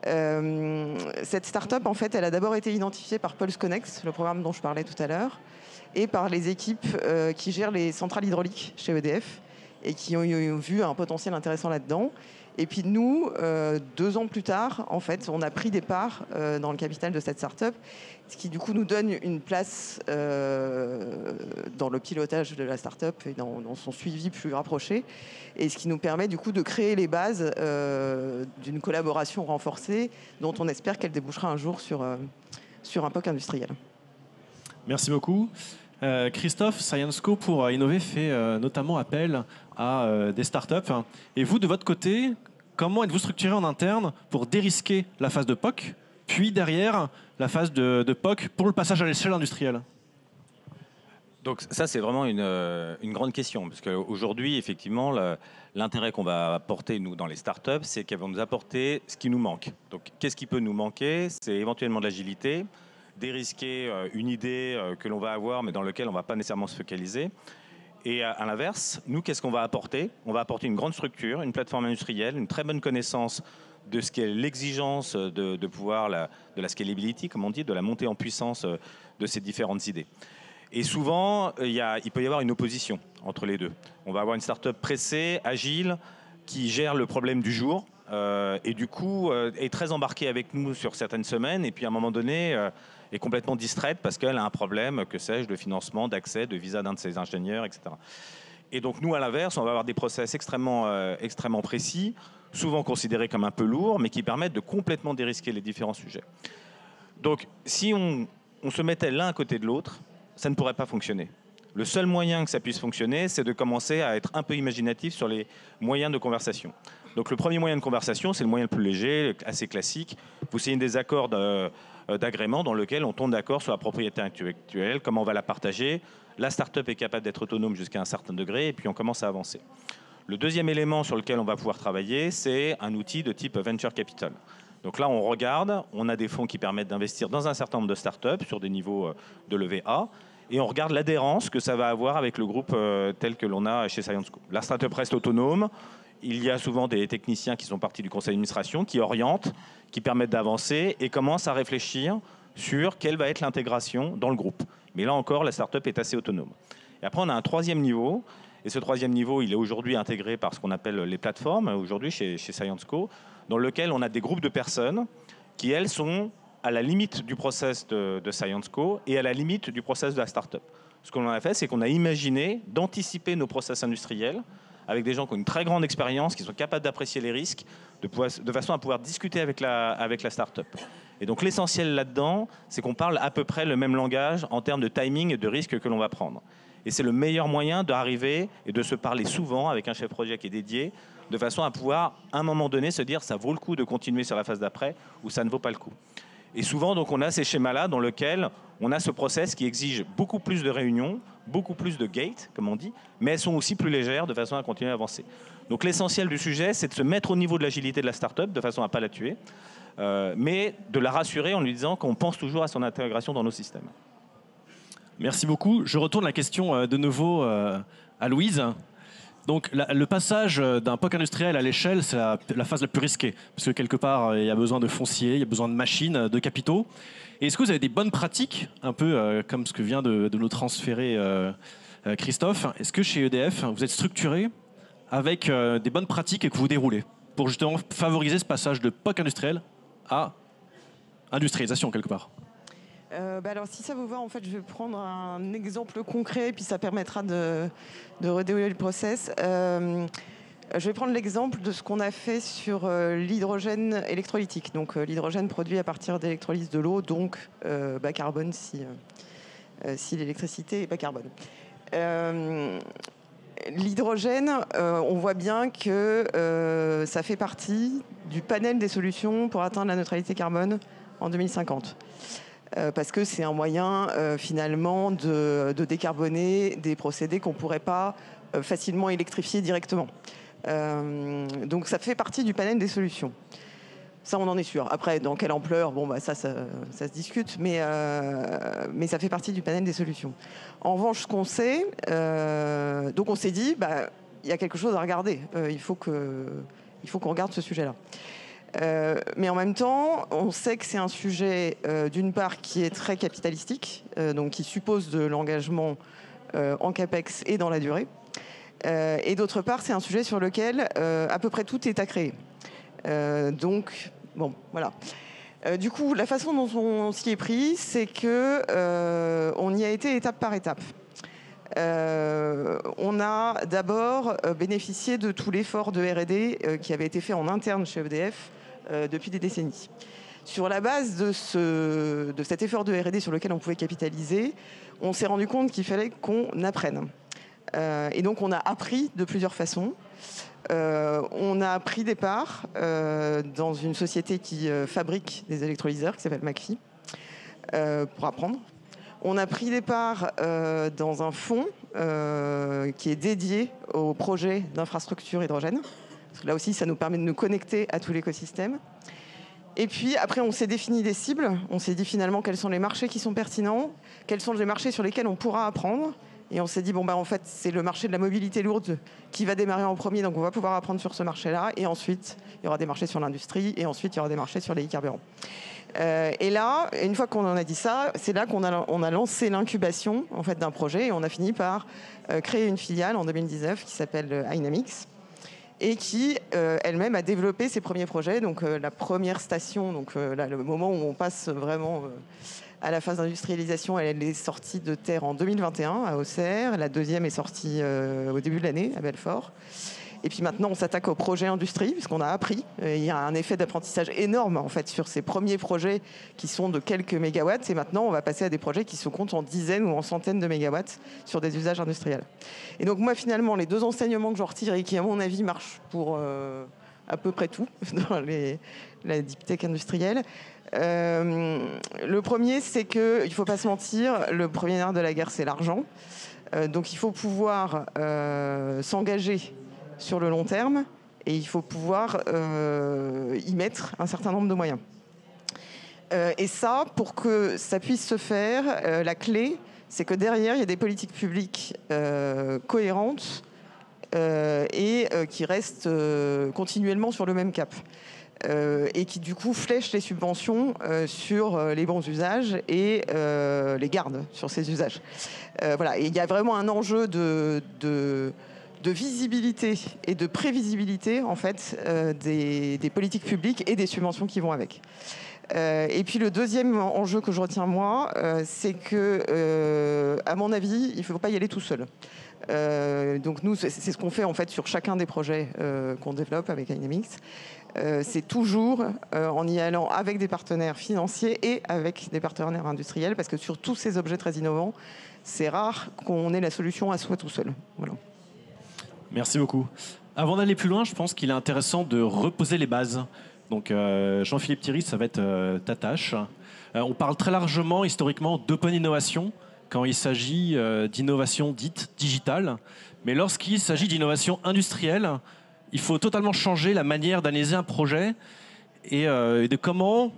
Cette start-up, en fait, elle a d'abord été identifiée par Pulse Connect, le programme dont je parlais tout à l'heure, et par les équipes qui gèrent les centrales hydrauliques chez EDF et qui ont vu un potentiel intéressant là-dedans. Et puis nous, 2 ans plus tard, en fait, on a pris des parts dans le capital de cette start-up, ce qui du coup nous donne une place dans le pilotage de la start-up et dans son suivi plus rapproché, et ce qui nous permet du coup de créer les bases d'une collaboration renforcée dont on espère qu'elle débouchera un jour sur un POC industriel. Merci beaucoup. Christophe, Syensco pour innover fait notamment appel à des startups. Et vous, de votre côté, comment êtes-vous structuré en interne pour dérisquer la phase de POC, puis derrière la phase de POC pour le passage à l'échelle industrielle? Donc ça, c'est vraiment une grande question, parce qu'aujourd'hui, effectivement, l'intérêt qu'on va apporter, nous, dans les startups, c'est qu'elles vont nous apporter ce qui nous manque. Donc, qu'est-ce qui peut nous manquer? C'est éventuellement de l'agilité, dérisquer une idée que l'on va avoir, mais dans laquelle on ne va pas nécessairement se focaliser. Et à l'inverse, nous, qu'est-ce qu'on va apporter? On va apporter une grande structure, une plateforme industrielle, une très bonne connaissance de ce qu'est l'exigence de pouvoir, de la scalability, comme on dit, de la montée en puissance de ces différentes idées. Et souvent, il peut y avoir une opposition entre les deux. On va avoir une start-up pressée, agile, qui gère le problème du jour, et du coup est très embarquée avec nous sur certaines semaines, et puis à un moment donné est complètement distraite parce qu'elle a un problème, que sais-je, de financement, d'accès, de visa d'un de ses ingénieurs, etc. Et donc nous, à l'inverse, on va avoir des process extrêmement précis, souvent considérés comme un peu lourds, mais qui permettent de complètement dérisquer les différents sujets. Donc si on se mettait l'un à côté de l'autre, ça ne pourrait pas fonctionner. Le seul moyen que ça puisse fonctionner, c'est de commencer à être un peu imaginatif sur les moyens de conversation. Donc le premier moyen de conversation, c'est le moyen le plus léger, assez classique. Vous signez des accords d'agrément dans lesquels on tombe d'accord sur la propriété intellectuelle, comment on va la partager. La start-up est capable d'être autonome jusqu'à un certain degré, et puis on commence à avancer. Le deuxième élément sur lequel on va pouvoir travailler, c'est un outil de type venture capital. Donc là, on regarde, on a des fonds qui permettent d'investir dans un certain nombre de startups sur des niveaux de levée A, et on regarde l'adhérence que ça va avoir avec le groupe tel que l'on a chez Syensco. La startup reste autonome. Il y a souvent des techniciens qui sont partis du conseil d'administration, qui orientent, qui permettent d'avancer et commencent à réfléchir sur quelle va être l'intégration dans le groupe. Mais là encore, la startup est assez autonome. Et après, on a un troisième niveau. Et ce troisième niveau, il est aujourd'hui intégré par ce qu'on appelle les plateformes, aujourd'hui chez Syensco, dans lequel on a des groupes de personnes qui, elles, sont à la limite du process de Syensco et à la limite du process de la startup. Ce qu'on a fait, c'est qu'on a imaginé d'anticiper nos process industriels avec des gens qui ont une très grande expérience, qui sont capables d'apprécier les risques, de façon à pouvoir discuter avec la start-up. Et donc l'essentiel là-dedans, c'est qu'on parle à peu près le même langage en termes de timing et de risque que l'on va prendre. Et c'est le meilleur moyen d'arriver et de se parler souvent avec un chef projet qui est dédié, de façon à pouvoir, à un moment donné, se dire ça vaut le coup de continuer sur la phase d'après ou ça ne vaut pas le coup. Et souvent, donc, on a ces schémas-là dans lesquels on a ce process qui exige beaucoup plus de réunions, beaucoup plus de gates, comme on dit, mais elles sont aussi plus légères de façon à continuer à avancer. Donc l'essentiel du sujet, c'est de se mettre au niveau de l'agilité de la start-up de façon à ne pas la tuer, mais de la rassurer en lui disant qu'on pense toujours à son intégration dans nos systèmes. Merci beaucoup. Je retourne la question de nouveau à Louise. Donc le passage d'un POC industriel à l'échelle, c'est la phase la plus risquée, parce que quelque part, il y a besoin de foncier, il y a besoin de machines, de capitaux. Et est-ce que vous avez des bonnes pratiques, un peu comme ce que vient de nous transférer Christophe? Est-ce que chez EDF, vous êtes structuré avec des bonnes pratiques et que vous déroulez pour justement favoriser ce passage de POC industriel à industrialisation quelque part? Alors, si ça vous va, en fait, je vais prendre un exemple concret, puis ça permettra de redérouler le process. Je vais prendre l'exemple de ce qu'on a fait sur l'hydrogène électrolytique. Donc, l'hydrogène produit à partir d'électrolyse de l'eau, donc bas carbone si l'électricité est bas carbone. L'hydrogène, on voit bien que ça fait partie du panel des solutions pour atteindre la neutralité carbone en 2050. Parce que c'est un moyen finalement de décarboner des procédés qu'on ne pourrait pas facilement électrifier directement. Donc ça fait partie du panel des solutions. Ça, on en est sûr. Après, dans quelle ampleur, bon, bah, ça se discute, mais ça fait partie du panel des solutions. En revanche, ce qu'on sait, donc on s'est dit, il y a quelque chose à regarder. Il faut qu'on regarde ce sujet-là. Mais en même temps, on sait que c'est un sujet, d'une part, qui est très capitalistique, donc qui suppose de l'engagement en CAPEX et dans la durée. Et d'autre part, c'est un sujet sur lequel à peu près tout est à créer. Donc, bon, voilà. Du coup, la façon dont on s'y est pris, c'est que on y a été étape par étape. On a d'abord bénéficié de tout l'effort de R&D qui avait été fait en interne chez EDF depuis des décennies. Sur la base de cet effort de R&D sur lequel on pouvait capitaliser, on s'est rendu compte qu'il fallait qu'on apprenne. Et donc on a appris de plusieurs façons. On a pris des parts dans une société qui fabrique des électrolyseurs qui s'appelle McPhy pour apprendre. On a pris des parts dans un fonds qui est dédié au projet d'infrastructure hydrogène. Parce que là aussi, ça nous permet de nous connecter à tout l'écosystème. Et puis après, on s'est défini des cibles. On s'est dit finalement quels sont les marchés qui sont pertinents, quels sont les marchés sur lesquels on pourra apprendre. Et on s'est dit, en fait, c'est le marché de la mobilité lourde qui va démarrer en premier, donc on va pouvoir apprendre sur ce marché-là. Et ensuite, il y aura des marchés sur l'industrie, et ensuite, il y aura des marchés sur les e-carburants. Et là, une fois qu'on en a dit ça, c'est là qu'on a lancé l'incubation en fait, d'un projet, et on a fini par créer une filiale en 2019 qui s'appelle Dynamics, et qui elle-même a développé ses premiers projets. Donc la première station, donc là, le moment où on passe vraiment à la phase d'industrialisation, elle est sortie de terre en 2021 à Auxerre. La deuxième est sortie au début de l'année à Belfort. Et puis maintenant, on s'attaque au projet industrie, puisqu'on a appris. Il y a un effet d'apprentissage énorme en fait, sur ces premiers projets qui sont de quelques mégawatts. Et maintenant, on va passer à des projets qui se comptent en dizaines ou en centaines de mégawatts sur des usages industriels. Et donc moi, finalement, les deux enseignements que j'en retire et qui, à mon avis, marchent pour à peu près tout dans la deep tech industrielle, le premier, c'est qu'il ne faut pas se mentir, le premier nerf de la guerre, c'est l'argent. Donc il faut pouvoir s'engager sur le long terme et il faut pouvoir y mettre un certain nombre de moyens. Et ça, pour que ça puisse se faire, la clé, c'est que derrière, il y a des politiques publiques cohérentes et qui restent continuellement sur le même cap. Et qui du coup flèchent les subventions sur les bons usages et les gardent sur ces usages. Voilà. Et il y a vraiment un enjeu de visibilité et de prévisibilité en fait, des politiques publiques et des subventions qui vont avec. Et puis le deuxième enjeu que je retiens moi, c'est que, à mon avis, il ne faut pas y aller tout seul. Donc nous, c'est ce qu'on fait en fait sur chacun des projets qu'on développe avec Dynamics. C'est toujours en y allant avec des partenaires financiers et avec des partenaires industriels, parce que sur tous ces objets très innovants, c'est rare qu'on ait la solution à soi tout seul. Voilà. Merci beaucoup. Avant d'aller plus loin, je pense qu'il est intéressant de reposer les bases. Donc Jean-Philippe Thierry, ça va être ta tâche. On parle très largement, historiquement, d'open innovation quand il s'agit d'innovation dite digitale. Mais lorsqu'il s'agit d'innovation industrielle, il faut totalement changer la manière d'analyser un projet et de comment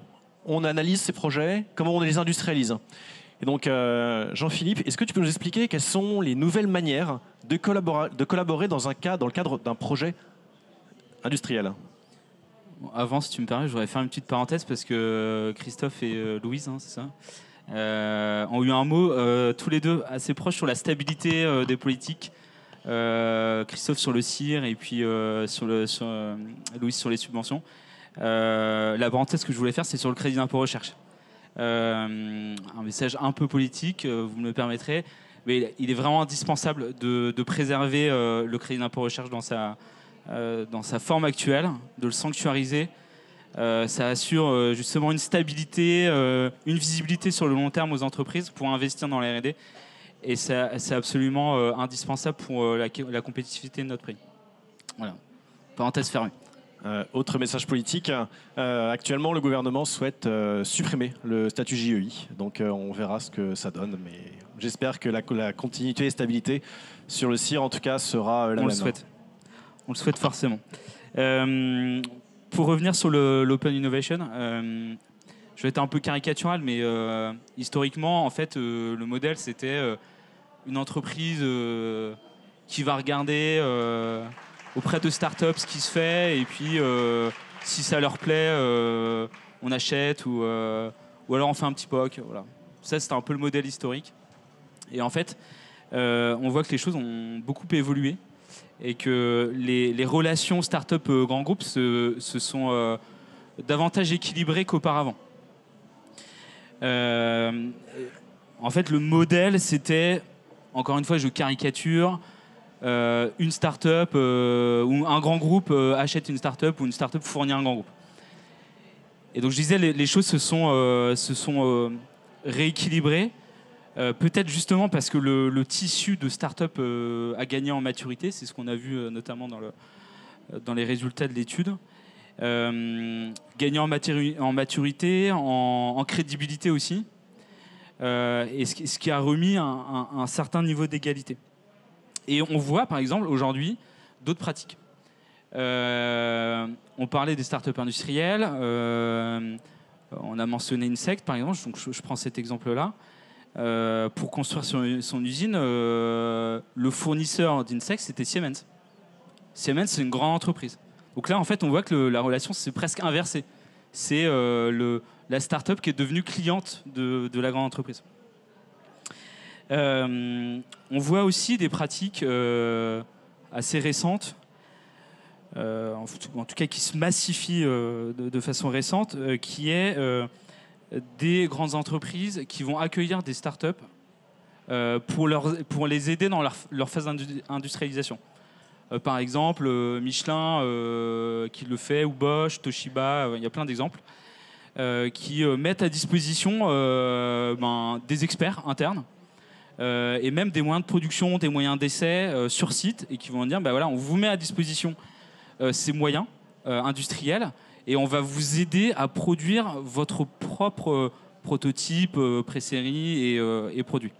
on analyse ces projets, comment on les industrialise. Et donc, Jean-Philippe, est-ce que tu peux nous expliquer quelles sont les nouvelles manières de collaborer dans le cadre d'un projet industriel ? Avant, si tu me permets, je voudrais faire une petite parenthèse parce que Christophe et Louise, hein, c'est ça, ont eu un mot tous les deux assez proches sur la stabilité des politiques. Christophe sur le CIR et puis Louise sur les subventions. La parenthèse que je voulais faire, c'est sur le crédit d'impôt recherche. Un message un peu politique, vous me le permettrez, mais il est vraiment indispensable de préserver le crédit d'impôt recherche dans sa forme actuelle, de le sanctuariser. Ça assure justement une stabilité, une visibilité sur le long terme aux entreprises pour investir dans la R&D. Et c'est absolument indispensable pour la compétitivité de notre prix. Voilà. Parenthèse fermée. Autre message politique. Actuellement, le gouvernement souhaite supprimer le statut JEI. Donc on verra ce que ça donne. Mais j'espère que la continuité et stabilité sur le CIR, en tout cas, sera la même. On le souhaite. On le souhaite forcément. Pour revenir sur l'open innovation, je vais être un peu caricatural, mais historiquement, en fait, le modèle, c'était une entreprise qui va regarder auprès de startups ce qui se fait, et puis Si ça leur plaît, on achète ou alors on fait un petit POC. Voilà. Ça, c'était un peu le modèle historique. Et en fait, on voit que les choses ont beaucoup évolué et que les relations start-up-grand groupe se sont davantage équilibrées qu'auparavant. En fait, le modèle, c'était, encore une fois, je caricature, une start-up ou un grand groupe achète une start-up ou une start-up fournit un grand groupe. Et donc, je disais, les choses se sont rééquilibrées. Peut-être justement parce que le tissu de start-up a gagné en maturité. C'est ce qu'on a vu notamment dans les résultats de l'étude. Gagner en maturité, en crédibilité aussi, et ce qui a remis un certain niveau d'égalité. Et on voit par exemple aujourd'hui d'autres pratiques. On parlait des startups industrielles, on a mentionné Insect par exemple, donc je prends cet exemple-là. Pour construire son usine, le fournisseur d'Insect c'était Siemens. Siemens c'est une grande entreprise. Donc là, en fait, on voit que la relation s'est presque inversée. C'est la start-up qui est devenue cliente de la grande entreprise. On voit aussi des pratiques assez récentes, en tout cas qui se massifient de façon récente, qui est des grandes entreprises qui vont accueillir des start-up pour les aider dans leur phase d'industrialisation. Par exemple, Michelin qui le fait, ou Bosch, Toshiba, il y a plein d'exemples, qui mettent à disposition des experts internes et même des moyens de production, des moyens d'essai sur site, et qui vont dire, voilà, on vous met à disposition ces moyens industriels et on va vous aider à produire votre propre prototype, pré-série et produit.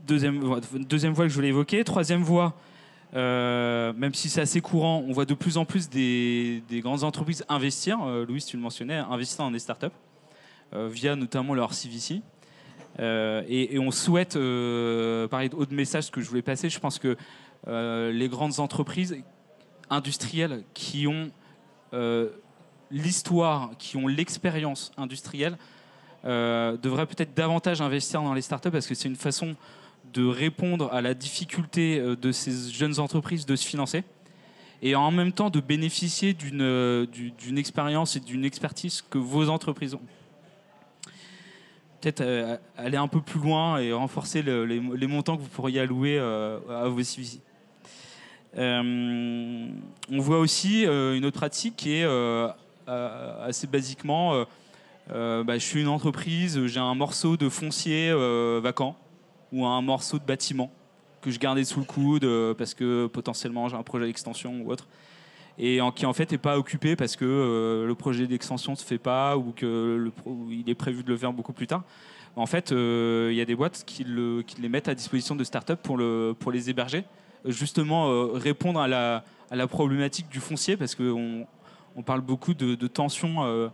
Deuxième voie que je voulais évoquer. Troisième voie, même si c'est assez courant, on voit de plus en plus des grandes entreprises investir, Louis, tu le mentionnais, investir dans des startups, via notamment leur CVC. Et on souhaite, parler d'autres messages que je voulais passer, je pense que les grandes entreprises industrielles qui ont l'histoire, qui ont l'expérience industrielle, devraient peut-être davantage investir dans les startups parce que c'est une façon de répondre à la difficulté de ces jeunes entreprises de se financer et en même temps de bénéficier d'une expérience et d'une expertise que vos entreprises ont. Peut-être aller un peu plus loin et renforcer les montants que vous pourriez allouer à vos CVC. On voit aussi une autre pratique qui est assez basiquement, je suis une entreprise, j'ai un morceau de foncier vacant ou un morceau de bâtiment que je gardais sous le coude parce que potentiellement j'ai un projet d'extension ou autre, et qui en fait n'est pas occupé parce que le projet d'extension ne se fait pas ou qu'il est prévu de le faire beaucoup plus tard. En fait, il y a des boîtes qui les mettent à disposition de startups pour les héberger, justement répondre à la problématique du foncier, parce qu'on parle beaucoup de tensions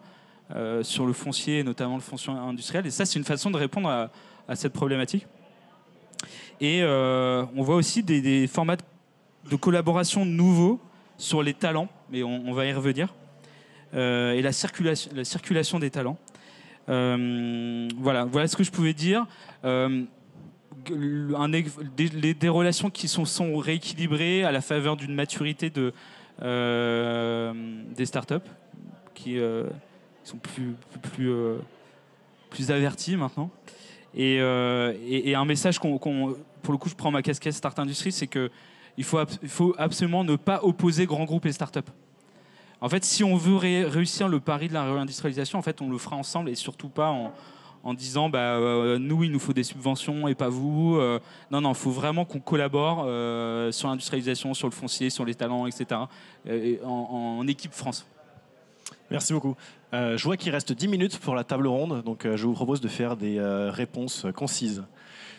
sur le foncier, notamment le foncier industriel, et ça c'est une façon de répondre à cette problématique. Et on voit aussi des formats de collaboration nouveaux sur les talents, mais on va y revenir, et la circulation des talents. Voilà ce que je pouvais dire. Des relations qui sont rééquilibrées à la faveur d'une maturité des startups qui sont plus avertis maintenant. Et un message pour le coup, je prends ma casquette Start Industrie, c'est qu'il faut absolument ne pas opposer grands groupes et startups. En fait, si on veut réussir le pari de la réindustrialisation, en fait, on le fera ensemble et surtout pas en disant nous, il nous faut des subventions et pas vous. Non, il faut vraiment qu'on collabore sur l'industrialisation, sur le foncier, sur les talents, etc. En équipe France. Merci beaucoup. Je vois qu'il reste 10 minutes pour la table ronde, donc je vous propose de faire des réponses concises.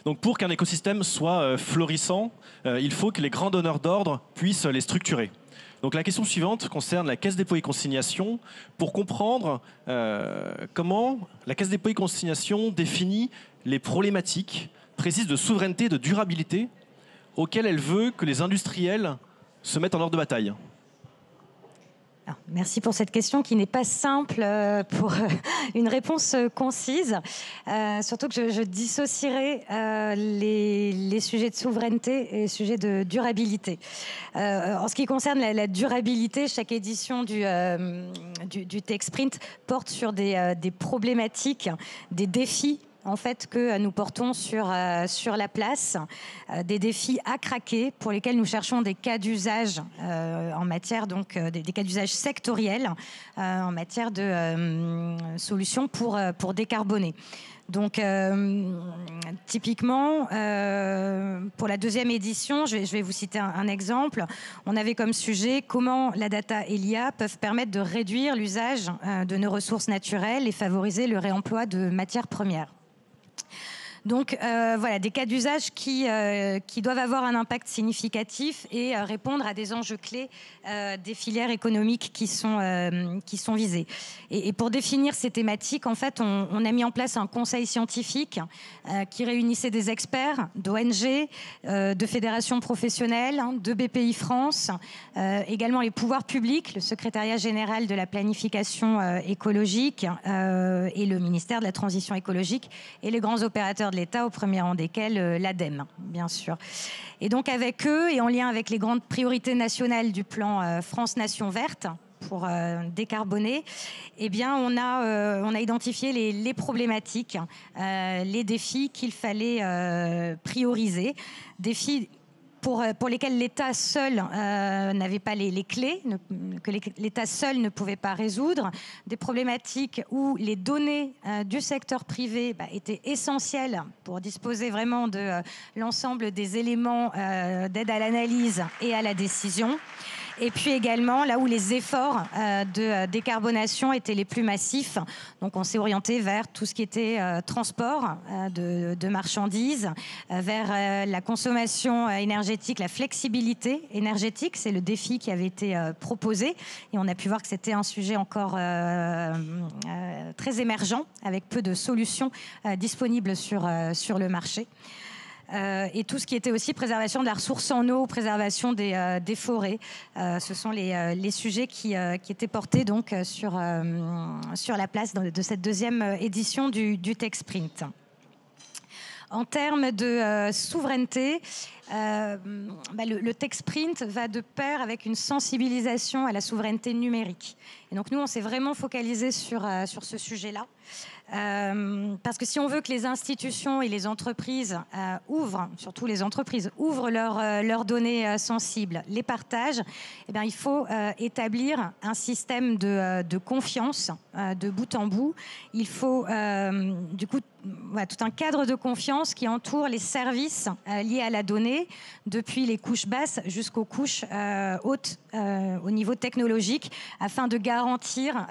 Donc pour qu'un écosystème soit florissant, il faut que les grands donneurs d'ordre puissent les structurer. Donc la question suivante concerne la Caisse dépôt et consignation, pour comprendre comment la Caisse dépôt et consignation définit les problématiques précises de souveraineté, de durabilité, auxquelles elle veut que les industriels se mettent en ordre de bataille. Alors, merci pour cette question qui n'est pas simple pour une réponse concise. Surtout que je dissocierai les sujets de souveraineté et les sujets de durabilité. En ce qui concerne la durabilité, chaque édition du TechSprint porte sur des problématiques, des défis en fait, que nous portons sur la place, des défis à craquer pour lesquels nous cherchons des cas d'usage en matière, donc des cas d'usage sectoriels en matière de solutions pour décarboner. Donc, typiquement, pour la deuxième édition, je vais vous citer un exemple. On avait comme sujet comment la data et l'IA peuvent permettre de réduire l'usage de nos ressources naturelles et favoriser le réemploi de matières premières. Donc voilà, des cas d'usage qui doivent avoir un impact significatif et répondre à des enjeux clés des filières économiques qui sont visées. Et pour définir ces thématiques, en fait, on a mis en place un conseil scientifique qui réunissait des experts d'ONG, de fédérations professionnelles, de BPI France, également les pouvoirs publics, le secrétariat général de la planification écologique et le ministère de la transition écologique et les grands opérateurs de l'État, au premier rang desquels l'ADEME, bien sûr. Et donc avec eux, et en lien avec les grandes priorités nationales du plan France Nation Verte, pour décarboner, eh bien, on a identifié les problématiques, les défis qu'il fallait prioriser, défis pour lesquels l'État seul n'avait pas les clés, que l'État seul ne pouvait pas résoudre, des problématiques où les données du secteur privé étaient essentielles pour disposer vraiment de l'ensemble des éléments d'aide à l'analyse et à la décision. Et puis également, là où les efforts de décarbonation étaient les plus massifs, donc on s'est orienté vers tout ce qui était transport de marchandises, vers la consommation énergétique, la flexibilité énergétique, c'est le défi qui avait été proposé. Et on a pu voir que c'était un sujet encore très émergent, avec peu de solutions disponibles sur le marché. Et tout ce qui était aussi préservation de la ressource en eau, préservation des forêts. Ce sont les sujets qui étaient portés donc sur la place de cette deuxième édition du TechSprint. En termes de souveraineté, le TechSprint va de pair avec une sensibilisation à la souveraineté numérique. Et donc nous, on s'est vraiment focalisé sur ce sujet-là. Parce que si on veut que les institutions et les entreprises ouvrent, surtout les entreprises, ouvrent leurs données sensibles, les partagent, eh bien, il faut établir un système de confiance de bout en bout. Il faut du coup tout un cadre de confiance qui entoure les services liés à la donnée, depuis les couches basses jusqu'aux couches hautes au niveau technologique, afin de garantir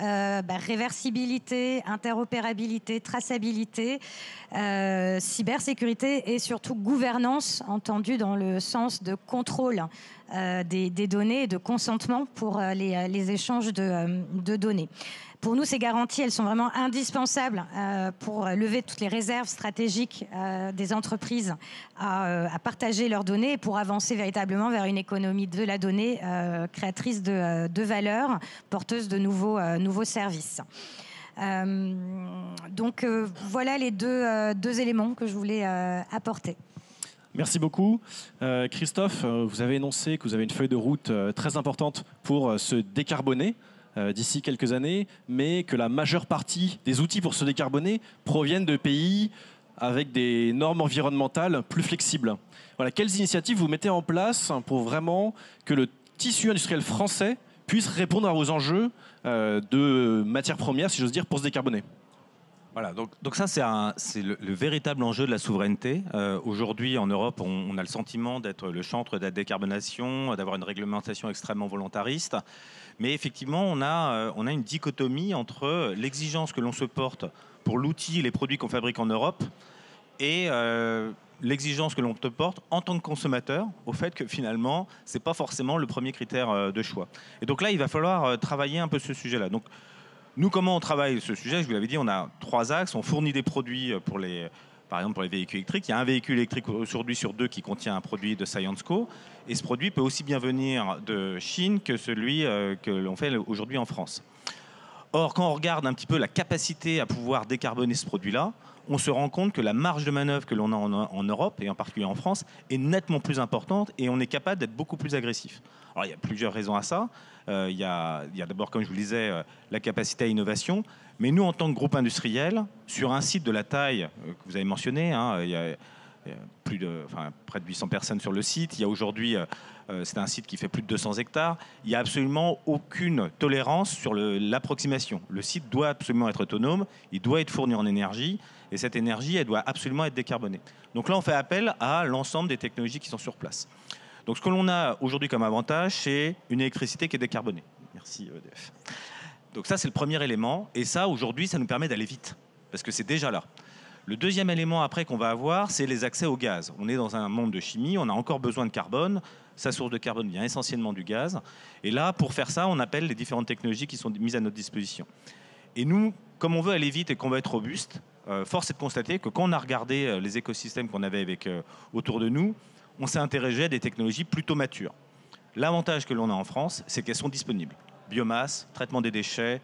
réversibilité, interopérabilité, traçabilité, cybersécurité et surtout gouvernance, entendue dans le sens de contrôle des données et de consentement pour les échanges de données. Pour nous, ces garanties, elles sont vraiment indispensables pour lever toutes les réserves stratégiques des entreprises à partager leurs données et pour avancer véritablement vers une économie de la donnée créatrice de valeur, porteuse de nouveaux services. Donc voilà les deux éléments que je voulais apporter. Merci beaucoup. Christophe, vous avez énoncé que vous avez une feuille de route très importante pour se décarboner d'ici quelques années, mais que la majeure partie des outils pour se décarboner proviennent de pays avec des normes environnementales plus flexibles. Voilà, quelles initiatives vous mettez en place pour vraiment que le tissu industriel français puisse répondre à vos enjeux de matières premières, si j'ose dire, pour se décarboner? Voilà, donc ça c'est le véritable enjeu de la souveraineté. Aujourd'hui en Europe, on a le sentiment d'être le chantre de la décarbonation, d'avoir une réglementation extrêmement volontariste. Mais effectivement, on a une dichotomie entre l'exigence que l'on se porte pour l'outil et les produits qu'on fabrique en Europe et l'exigence que l'on te porte en tant que consommateur au fait que finalement, ce n'est pas forcément le premier critère de choix. Et donc là, il va falloir travailler un peu ce sujet-là. Donc, nous, comment on travaille ce sujet? Je vous l'avais dit, on a 3 axes. On fournit des produits pour par exemple pour les véhicules électriques, il y a un véhicule électrique aujourd'hui sur 2 qui contient un produit de Syensqo, et ce produit peut aussi bien venir de Chine que celui que l'on fait aujourd'hui en France. Or, quand on regarde un petit peu la capacité à pouvoir décarboner ce produit-là, on se rend compte que la marge de manœuvre que l'on a en Europe, et en particulier en France, est nettement plus importante, et on est capable d'être beaucoup plus agressif. Alors, il y a plusieurs raisons à ça. Il y a d'abord, comme je vous le disais, la capacité à innovation. Mais nous, en tant que groupe industriel, sur un site de la taille que vous avez mentionné, il y a près de 800 personnes sur le site. Il y a aujourd'hui, c'est un site qui fait plus de 200 hectares. Il n'y a absolument aucune tolérance sur l'approximation. Le site doit absolument être autonome, il doit être fourni en énergie, et cette énergie, elle doit absolument être décarbonée. Donc là, on fait appel à l'ensemble des technologies qui sont sur place. Donc ce que l'on a aujourd'hui comme avantage, c'est une électricité qui est décarbonée. Merci EDF. Donc ça, c'est le premier élément. Et ça, aujourd'hui, ça nous permet d'aller vite, parce que c'est déjà là. Le deuxième élément après qu'on va avoir, c'est les accès au gaz. On est dans un monde de chimie, on a encore besoin de carbone. Sa source de carbone vient essentiellement du gaz. Et là, pour faire ça, on appelle les différentes technologies qui sont mises à notre disposition. Et nous, comme on veut aller vite et qu'on veut être robuste, force est de constater que quand on a regardé les écosystèmes qu'on avait autour de nous, on s'est intéressé à des technologies plutôt matures. L'avantage que l'on a en France, c'est qu'elles sont disponibles. Biomasse, traitement des déchets,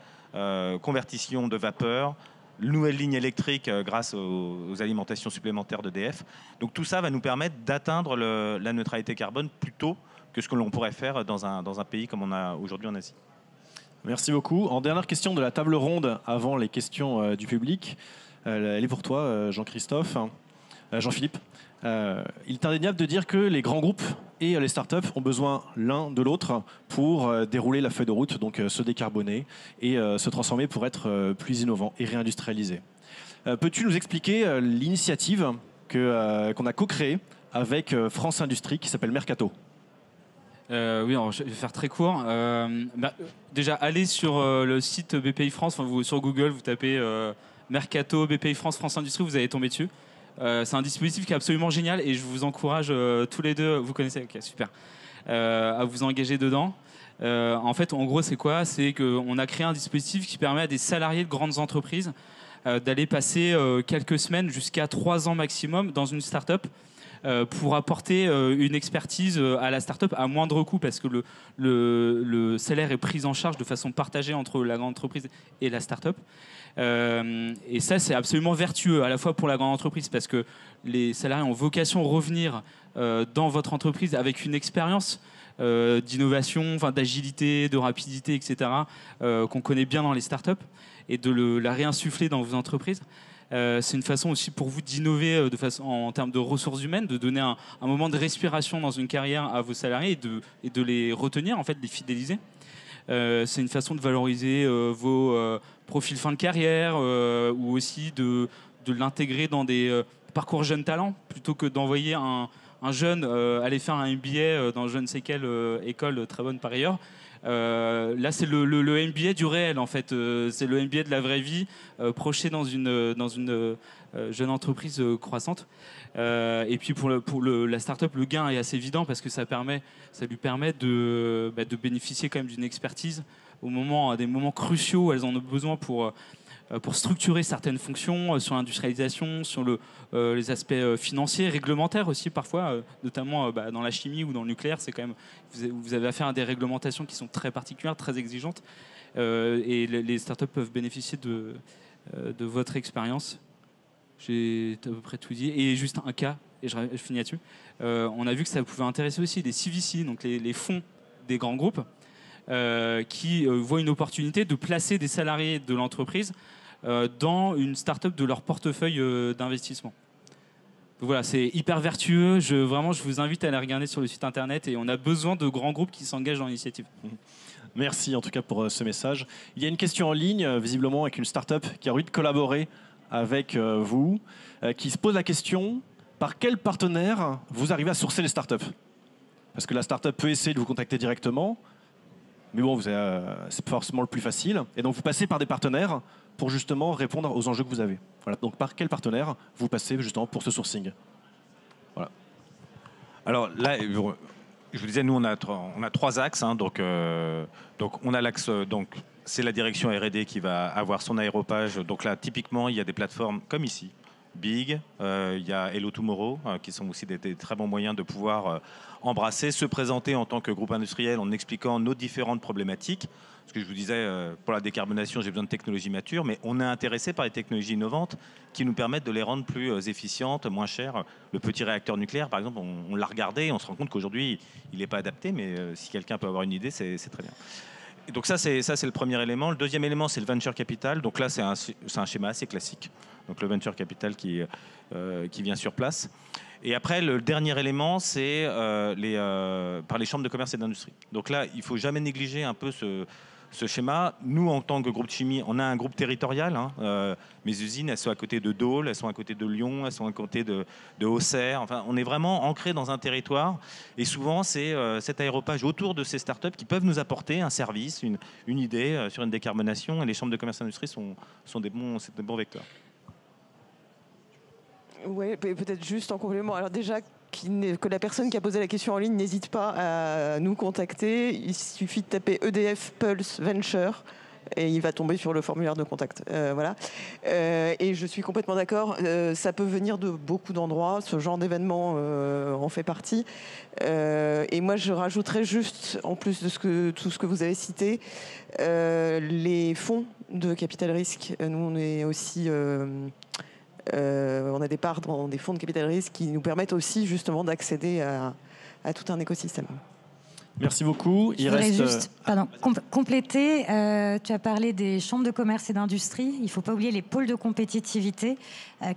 convertition de vapeur, nouvelle ligne électrique grâce aux alimentations supplémentaires d'EDF. Donc tout ça va nous permettre d'atteindre la neutralité carbone plus tôt que ce que l'on pourrait faire dans un pays comme on a aujourd'hui en Asie. Merci beaucoup. En dernière question de la table ronde, avant les questions du public, elle est pour toi, Jean-Christophe, Jean-Philippe. Il est indéniable de dire que les grands groupes et les startups ont besoin l'un de l'autre pour dérouler la feuille de route, donc se décarboner et se transformer pour être plus innovants et réindustrialisés. Peux-tu nous expliquer l'initiative qu'on a co-créée avec France Industrie qui s'appelle Mercato ? Oui, alors je vais faire très court. Déjà, allez sur le site BPI France, sur Google, vous tapez Mercato, BPI France, France Industrie, vous allez tomber dessus. C'est un dispositif qui est absolument génial et je vous encourage tous les deux, vous connaissez, ok, super, à vous engager dedans. En fait, en gros, c'est quoi ? C'est qu'on a créé un dispositif qui permet à des salariés de grandes entreprises d'aller passer quelques semaines jusqu'à 3 ans maximum dans une start-up pour apporter une expertise à la start-up à moindre coût parce que le salaire est pris en charge de façon partagée entre la grande entreprise et la start-up. Et ça, c'est absolument vertueux à la fois pour la grande entreprise parce que les salariés ont vocation à revenir dans votre entreprise avec une expérience d'innovation, d'agilité, de rapidité, etc., qu'on connaît bien dans les startups et de la réinsuffler dans vos entreprises. C'est une façon aussi pour vous d'innover en termes de ressources humaines, de donner un moment de respiration dans une carrière à vos salariés et de les retenir, en fait, de les fidéliser. C'est une façon de valoriser vos profils fin de carrière ou aussi de l'intégrer dans des parcours jeunes talents plutôt que d'envoyer un jeune aller faire un MBA dans je ne sais quelle école très bonne par ailleurs. Là, c'est le MBA du réel, en fait. C'est le MBA de la vraie vie, projeté dans une jeune entreprise croissante. Et puis pour la start-up, le gain est assez évident parce que ça lui permet de bénéficier quand même d'une expertise à des moments cruciaux où elles en ont besoin pour structurer certaines fonctions sur l'industrialisation, sur les aspects financiers, réglementaires aussi parfois, notamment dans la chimie ou dans le nucléaire. C'est quand même, vous avez affaire à des réglementations qui sont très particulières, très exigeantes, et les startups peuvent bénéficier de votre expérience. J'ai à peu près tout dit. Et juste un cas, et je finis là-dessus. On a vu que ça pouvait intéresser aussi les CVC, donc les fonds des grands groupes, qui voient une opportunité de placer des salariés de l'entreprise dans une start-up de leur portefeuille d'investissement. Donc voilà, c'est hyper vertueux. Vraiment, je vous invite à aller regarder sur le site internet et on a besoin de grands groupes qui s'engagent dans l'initiative. Merci en tout cas pour ce message. Il y a une question en ligne, visiblement avec une start-up qui a envie de collaborer avec vous, qui se pose la question, par quel partenaire vous arrivez à sourcer les startups ? Parce que la start-up peut essayer de vous contacter directement, mais bon, c'est forcément le plus facile. Et donc vous passez par des partenaires pour justement répondre aux enjeux que vous avez. Voilà. Donc par quel partenaire vous passez justement pour ce sourcing ? Voilà. Alors là, je vous disais, nous on a 3 axes. Donc on a l'axe, c'est la direction R&D qui va avoir son aéropage. Donc là, typiquement, il y a des plateformes comme ici, Big, il y a Hello Tomorrow, qui sont aussi des très bons moyens de pouvoir embrasser, se présenter en tant que groupe industriel en expliquant nos différentes problématiques. Ce que je vous disais, pour la décarbonation, j'ai besoin de technologies matures, mais on est intéressé par les technologies innovantes qui nous permettent de les rendre plus efficientes, moins chères. Le petit réacteur nucléaire, par exemple, on l'a regardé et on se rend compte qu'aujourd'hui, il n'est pas adapté, mais si quelqu'un peut avoir une idée, c'est très bien. Et donc ça, c'est le premier élément. Le deuxième élément, c'est le venture capital. Donc là, c'est un schéma assez classique. Donc le venture capital qui vient sur place. Et après, le dernier élément, c'est par les chambres de commerce et d'industrie. Donc là, il ne faut jamais négliger un peu ce schéma. Nous, en tant que groupe de chimie, on a un groupe territorial. Mes usines, elles sont à côté de Dole, elles sont à côté de Lyon, elles sont à côté de Auxerre. Enfin, on est vraiment ancré dans un territoire. Et souvent, c'est cet aéropage autour de ces startups qui peuvent nous apporter un service, une idée sur une décarbonation. Et les chambres de commerce et d'industrie sont des bons vecteurs. Oui, peut-être juste en complément. Alors déjà, que la personne qui a posé la question en ligne n'hésite pas à nous contacter. Il suffit de taper EDF Pulse Venture et il va tomber sur le formulaire de contact. Voilà. Et je suis complètement d'accord. Ça peut venir de beaucoup d'endroits. Ce genre d'événement en fait partie. Et moi, je rajouterais juste, en plus de tout ce que vous avez cité, les fonds de capital risque. Nous, on est aussi... on a des parts dans des fonds de capital risque qui nous permettent aussi justement d'accéder à tout un écosystème. Merci beaucoup. Je voudrais juste compléter. Tu as parlé des chambres de commerce et d'industrie. Il ne faut pas oublier les pôles de compétitivité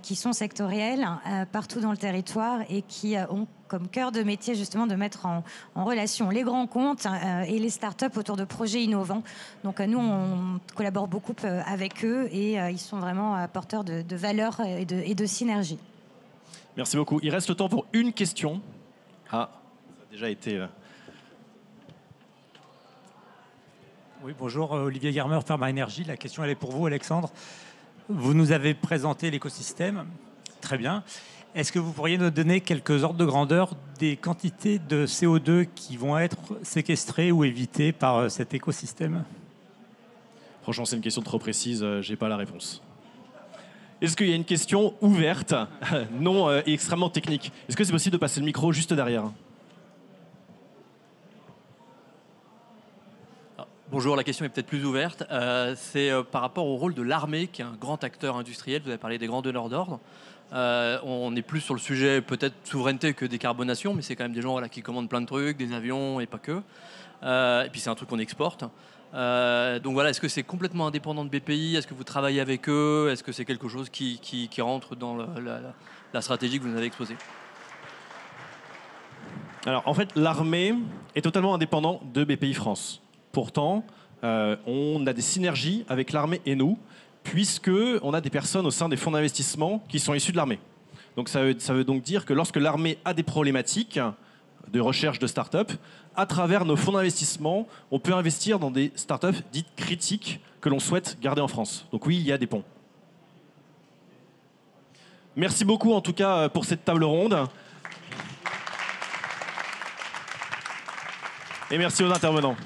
qui sont sectoriels partout dans le territoire et qui ont comme cœur de métier justement de mettre en relation les grands comptes et les startups autour de projets innovants. Donc nous, on collabore beaucoup avec eux et ils sont vraiment porteurs de valeur et de synergie. Merci beaucoup. Il reste le temps pour une question. Ah, ça a déjà été... Oui, bonjour, Olivier Garmer, Pharma Énergie. La question, elle est pour vous, Alexandre. Vous nous avez présenté l'écosystème. Très bien. Est-ce que vous pourriez nous donner quelques ordres de grandeur des quantités de CO2 qui vont être séquestrées ou évitées par cet écosystème ? Franchement, c'est une question trop précise, je n'ai pas la réponse. Est-ce qu'il y a une question ouverte, non extrêmement technique ? Est-ce que c'est possible de passer le micro juste derrière ? Bonjour, la question est peut-être plus ouverte. C'est par rapport au rôle de l'armée, qui est un grand acteur industriel. Vous avez parlé des grands donneurs d'ordre. On est plus sur le sujet peut-être souveraineté que décarbonation, mais c'est quand même des gens qui commandent plein de trucs, des avions et pas que. Et puis c'est un truc qu'on exporte. Donc voilà, est-ce que c'est complètement indépendant de BPI ? Est-ce que vous travaillez avec eux ? Est-ce que c'est quelque chose qui rentre dans la stratégie que vous nous avez exposée ? Alors en fait, l'armée est totalement indépendante de BPI France. Pourtant, on a des synergies avec l'armée et nous, puisqu'on a des personnes au sein des fonds d'investissement qui sont issues de l'armée. Donc ça veut donc dire que lorsque l'armée a des problématiques de recherche de start-up, à travers nos fonds d'investissement, on peut investir dans des start-up dites critiques que l'on souhaite garder en France. Donc oui, il y a des ponts. Merci beaucoup en tout cas pour cette table ronde. Et merci aux intervenants.